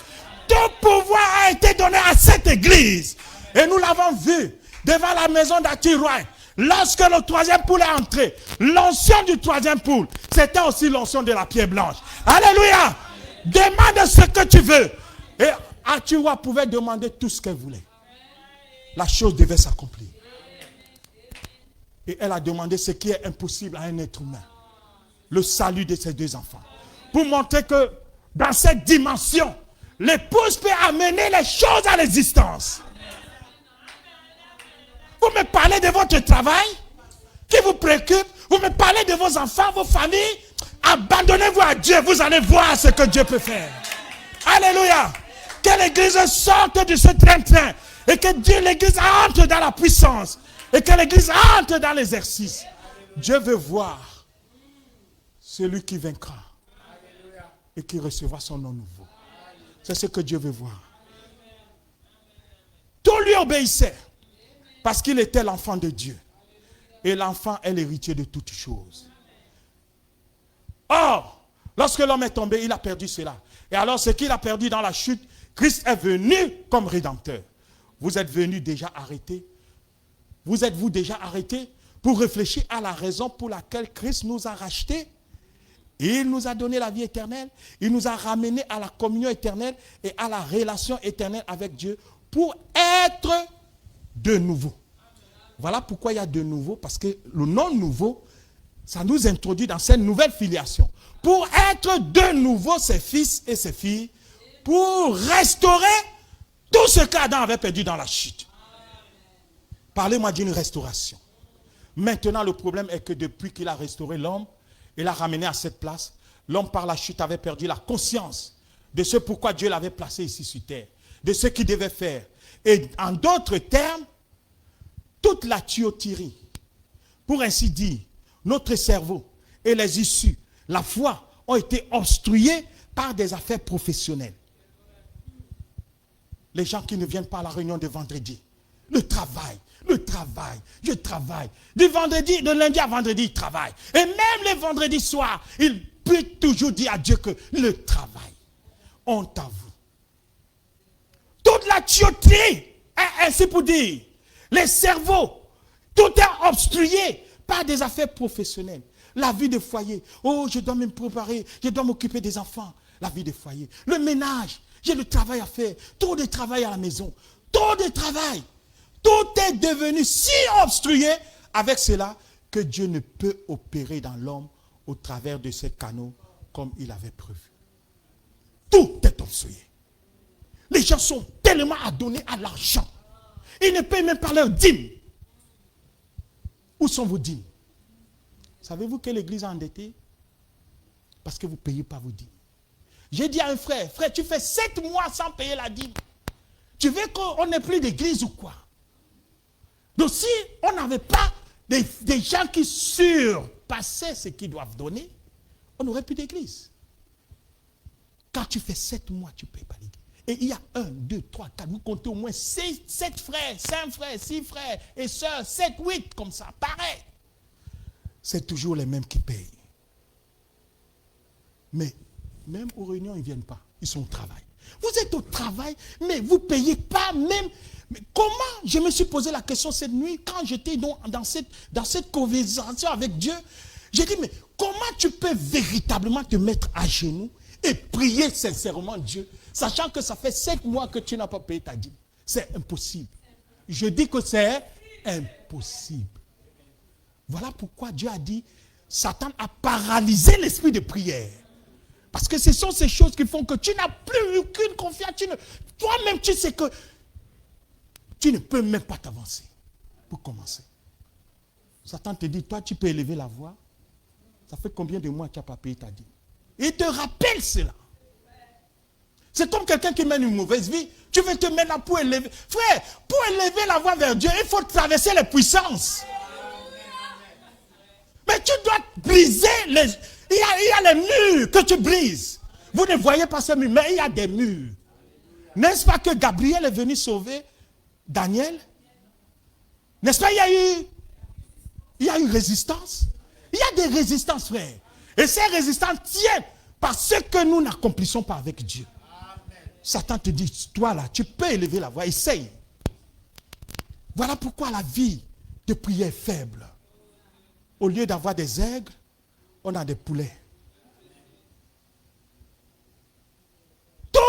Tout pouvoir a été donné à cette église. Et nous l'avons vu devant la maison d'Atiroy. Lorsque le troisième poule est entré, l'onction du troisième poule, c'était aussi l'onction de la pierre blanche. Alléluia! Demande ce que tu veux. Et Atiroy pouvait demander tout ce qu'elle voulait. La chose devait s'accomplir. Et elle a demandé ce qui est impossible à un être humain. Le salut de ses deux enfants. Pour montrer que dans cette dimension, l'épouse peut amener les choses à l'existence. Vous me parlez de votre travail qui vous préoccupe. Vous me parlez de vos enfants, vos familles. Abandonnez-vous à Dieu. Vous allez voir ce que Dieu peut faire. Alléluia. Que l'église sorte de ce train-train. Et que Dieu, l'église entre dans la puissance. Et que l'église entre dans l'exercice. Dieu veut voir celui qui vaincra. Et qui recevra son nom nouveau. C'est ce que Dieu veut voir. Tout lui obéissait. Parce qu'il était l'enfant de Dieu. Et l'enfant est l'héritier de toutes choses. Or, lorsque l'homme est tombé, il a perdu cela. Et alors, ce qu'il a perdu dans la chute, Christ est venu comme rédempteur. Vous êtes venus déjà arrêtés. Vous êtes-vous déjà arrêtés pour réfléchir à la raison pour laquelle Christ nous a rachetés? Il nous a donné la vie éternelle. Il nous a ramenés à la communion éternelle et à la relation éternelle avec Dieu pour être de nouveau. Voilà pourquoi il y a de nouveau, parce que le nom nouveau, ça nous introduit dans cette nouvelle filiation. Pour être de nouveau ses fils et ses filles, pour restaurer tout ce qu'Adam avait perdu dans la chute. Parlez-moi d'une restauration. Maintenant, le problème est que depuis qu'il a restauré l'homme, il l'a ramené à cette place, l'homme par la chute avait perdu la conscience de ce pourquoi Dieu l'avait placé ici sur terre, de ce qu'il devait faire. Et en d'autres termes, toute la tuyauterie, pour ainsi dire, notre cerveau et les issues, la foi, ont été obstrués par des affaires professionnelles. Les gens qui ne viennent pas à la réunion de vendredi, le travail, je travaille. De lundi à vendredi, ils travaillent. Et même les vendredis soirs, ils peuvent toujours dire à Dieu que le travail, honte à vous. Toute la tuyauterie, ainsi pour dire, les cerveaux, tout est obstrué par des affaires professionnelles. La vie de foyer, oh, je dois me préparer, je dois m'occuper des enfants. La vie de foyer, le ménage, j'ai le travail à faire, trop de travail à la maison, trop de travail. Tout est devenu si obstrué avec cela que Dieu ne peut opérer dans l'homme au travers de ces canaux comme il avait prévu. Tout est obstrué. Les gens sont tellement adonnés à l'argent. Ils ne payent même pas leurs dîmes. Où sont vos dîmes? Savez-vous que l'église est endettée? Parce que vous ne payez pas vos dîmes. J'ai dit à un frère, tu fais 7 mois sans payer la dîme. Tu veux qu'on n'ait plus d'église ou quoi? Donc si on n'avait pas des gens qui surpassaient ce qu'ils doivent donner, on n'aurait plus d'église. Quand tu fais 7 mois, tu ne payes pas l'église. Et il y a 1, 2, 3, 4, vous comptez au moins 7 frères, 5 frères, 6 frères et sœurs, 7, 8, comme ça, pareil. C'est toujours les mêmes qui payent. Mais même aux réunions, ils ne viennent pas. Ils sont au travail. Vous êtes au travail, mais vous ne payez pas même. Mais comment? Je me suis posé la question cette nuit, quand j'étais dans cette conversation avec Dieu. J'ai dit, mais comment tu peux véritablement te mettre à genoux et prier sincèrement Dieu, sachant que ça fait 7 mois que tu n'as pas payé ta dîme? C'est impossible. Je dis que c'est impossible. Voilà pourquoi Dieu a dit, Satan a paralysé l'esprit de prière. Parce que ce sont ces choses qui font que tu n'as plus aucune confiance. Toi-même, tu sais que tu ne peux même pas t'avancer pour commencer. Satan te dit, toi, tu peux élever la voix. Ça fait combien de mois que tu n'as pas payé ta dîme? Il te rappelle cela. C'est comme quelqu'un qui mène une mauvaise vie. Tu veux te mettre là pour élever. Frère, pour élever la voix vers Dieu, il faut traverser les puissances. Mais tu dois briser les... Il y a les murs que tu brises. Vous ne voyez pas ces murs, mais il y a des murs. N'est-ce pas que Gabriel est venu sauver Daniel? N'est-ce pas, il y a une résistance. Il y a des résistances, frère. Et ces résistances tiennent par ce que nous n'accomplissons pas avec Dieu. Satan te dit, toi là, tu peux élever la voix, essaye. Voilà pourquoi la vie de prière est faible. Au lieu d'avoir des aigles, on a des poulets. Tout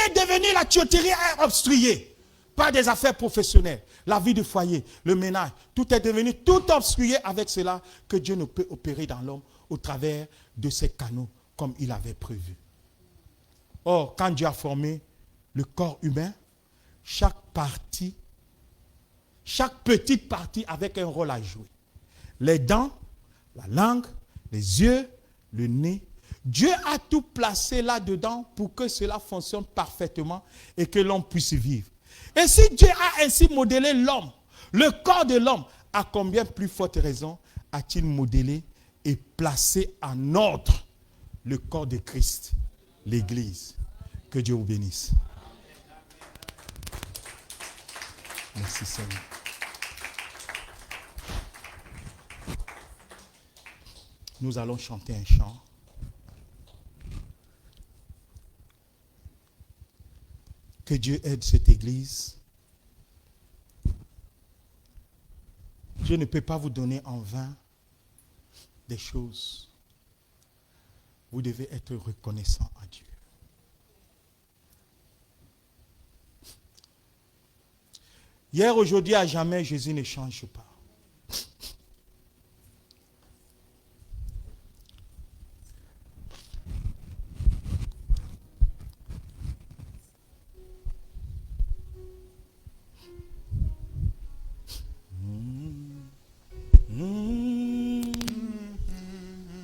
est devenu, la tuyauterie est obstruée par des affaires professionnelles. La vie de foyer, le ménage, tout est devenu tout obstrué avec cela que Dieu ne peut opérer dans l'homme au travers de ces canaux comme il avait prévu. Or, quand Dieu a formé le corps humain, chaque petite partie avec un rôle à jouer. Les dents, la langue, les yeux, le nez. Dieu a tout placé là-dedans pour que cela fonctionne parfaitement et que l'homme puisse vivre. Et si Dieu a ainsi modélé l'homme, le corps de l'homme, à combien plus forte raison a-t-il modélé et placé en ordre le corps de Christ, l'Église? Que Dieu vous bénisse. Merci Seigneur. Nous allons chanter un chant. Que Dieu aide cette église. Dieu ne peut pas vous donner en vain des choses. Vous devez être reconnaissant à Dieu. Hier, aujourd'hui, à jamais, Jésus ne change pas.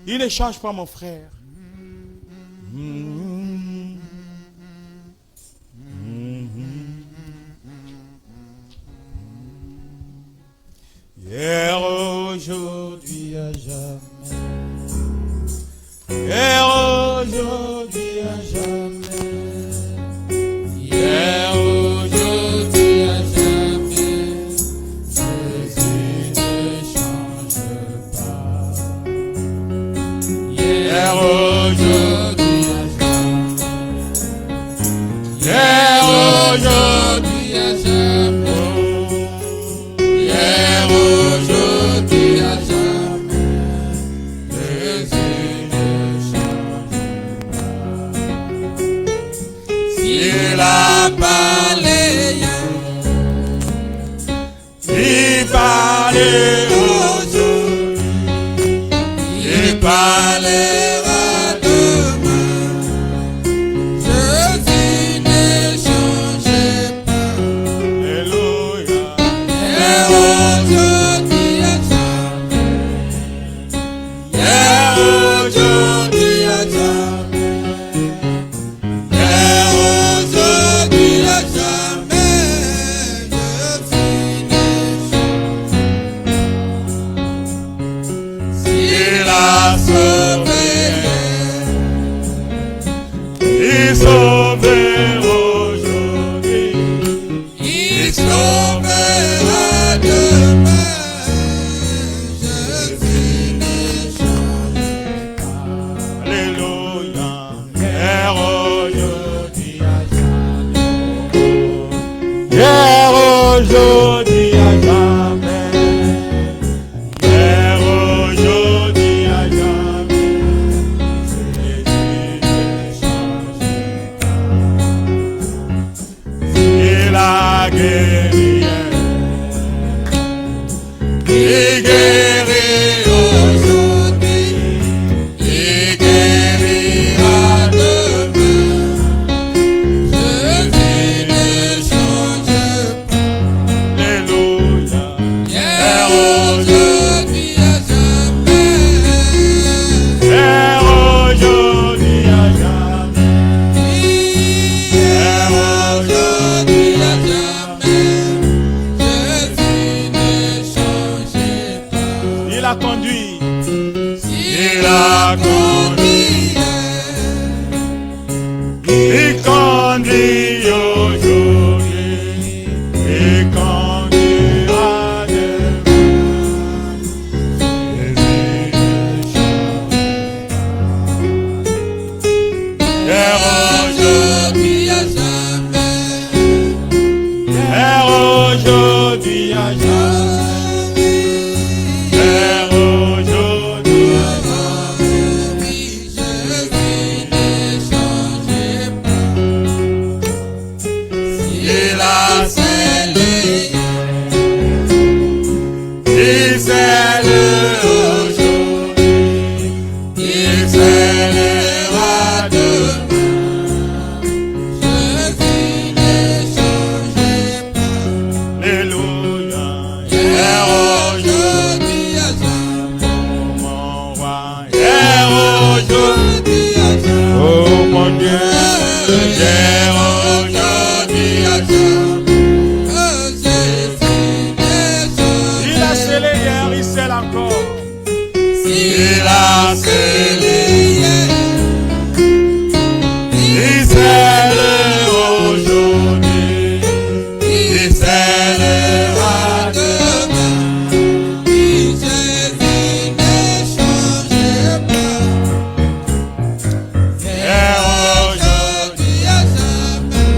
Il ne change pas, mon frère. Hier, aujourd'hui, à jamais. Hier, aujourd'hui, à jamais. Hier, aujourd'hui, à jamais. Jésus ne change pas. Hier, aujourd'hui, à jamais. Hier, aujourd'hui, à jamais. Hier, aujourd'hui, à jamais. Jésus ne change pas. S'il a parlé hier, il parlait aujourd'hui, il parlera demain. Jésus ne change pas. Alléluia. Hier, aujourd'hui, à jamais. Hier, aujourd'hui, à jamais. Hier, aujourd'hui, à jamais. Jésus ne change pas. S'il a sauvé hier, il sauvera aujourd'hui, il sauvera demain. Jésus ne change pas. Alléluia. Hier, aujourd'hui, à jamais. Hier, aujourd'hui, à jamais. Hier, aujourd'hui, à jamais. Jésus ne change pas. Il a guéri hier. Il guérit aujourd'hui, il guérira demain. Jésus ne change pas. Alléluia. Hier, aujourd'hui, à jamais. Hier, aujourd'hui, à jamais. Hier, aujourd'hui, à jamais. Jésus ne change pas. Il a conduit. Il a conduit. Il conduit aujourd'hui. Il conduira demain. Jésus ne change pas. Hier, aujourd'hui, à jamais. Hier, aujourd'hui, à jamais. Hier, aujourd'hui, à jamais. Jésus ne change pas. Il a scellé, il scelle aujourd'hui, il scellera demain. Jésus ne change pas. Alléluia. Hier, aujourd'hui, à jamais. Mon roi. Hier, aujourd'hui, à jamais. Oh mon Dieu. Hier, aujourd'hui, à jamais. Oh Jésus ne change. Il a scellé hier, il scelle encore. Il a scellé hier, il scelle aujourd'hui, il scellera demain. Jésus ne change pas. Hier, aujourd'hui, à jamais.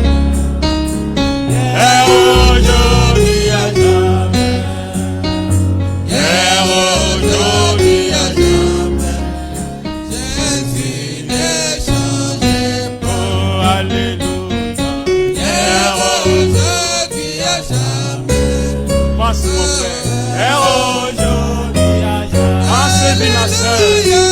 Hier, aujourd'hui, à jamais. Hier, aujourd'hui, à jamais. Jésus ne change pas. Oh, alléluia. Hier, aujourd'hui, à jamais. frère. Et aujourd'hui, ma sœur, ma sœur.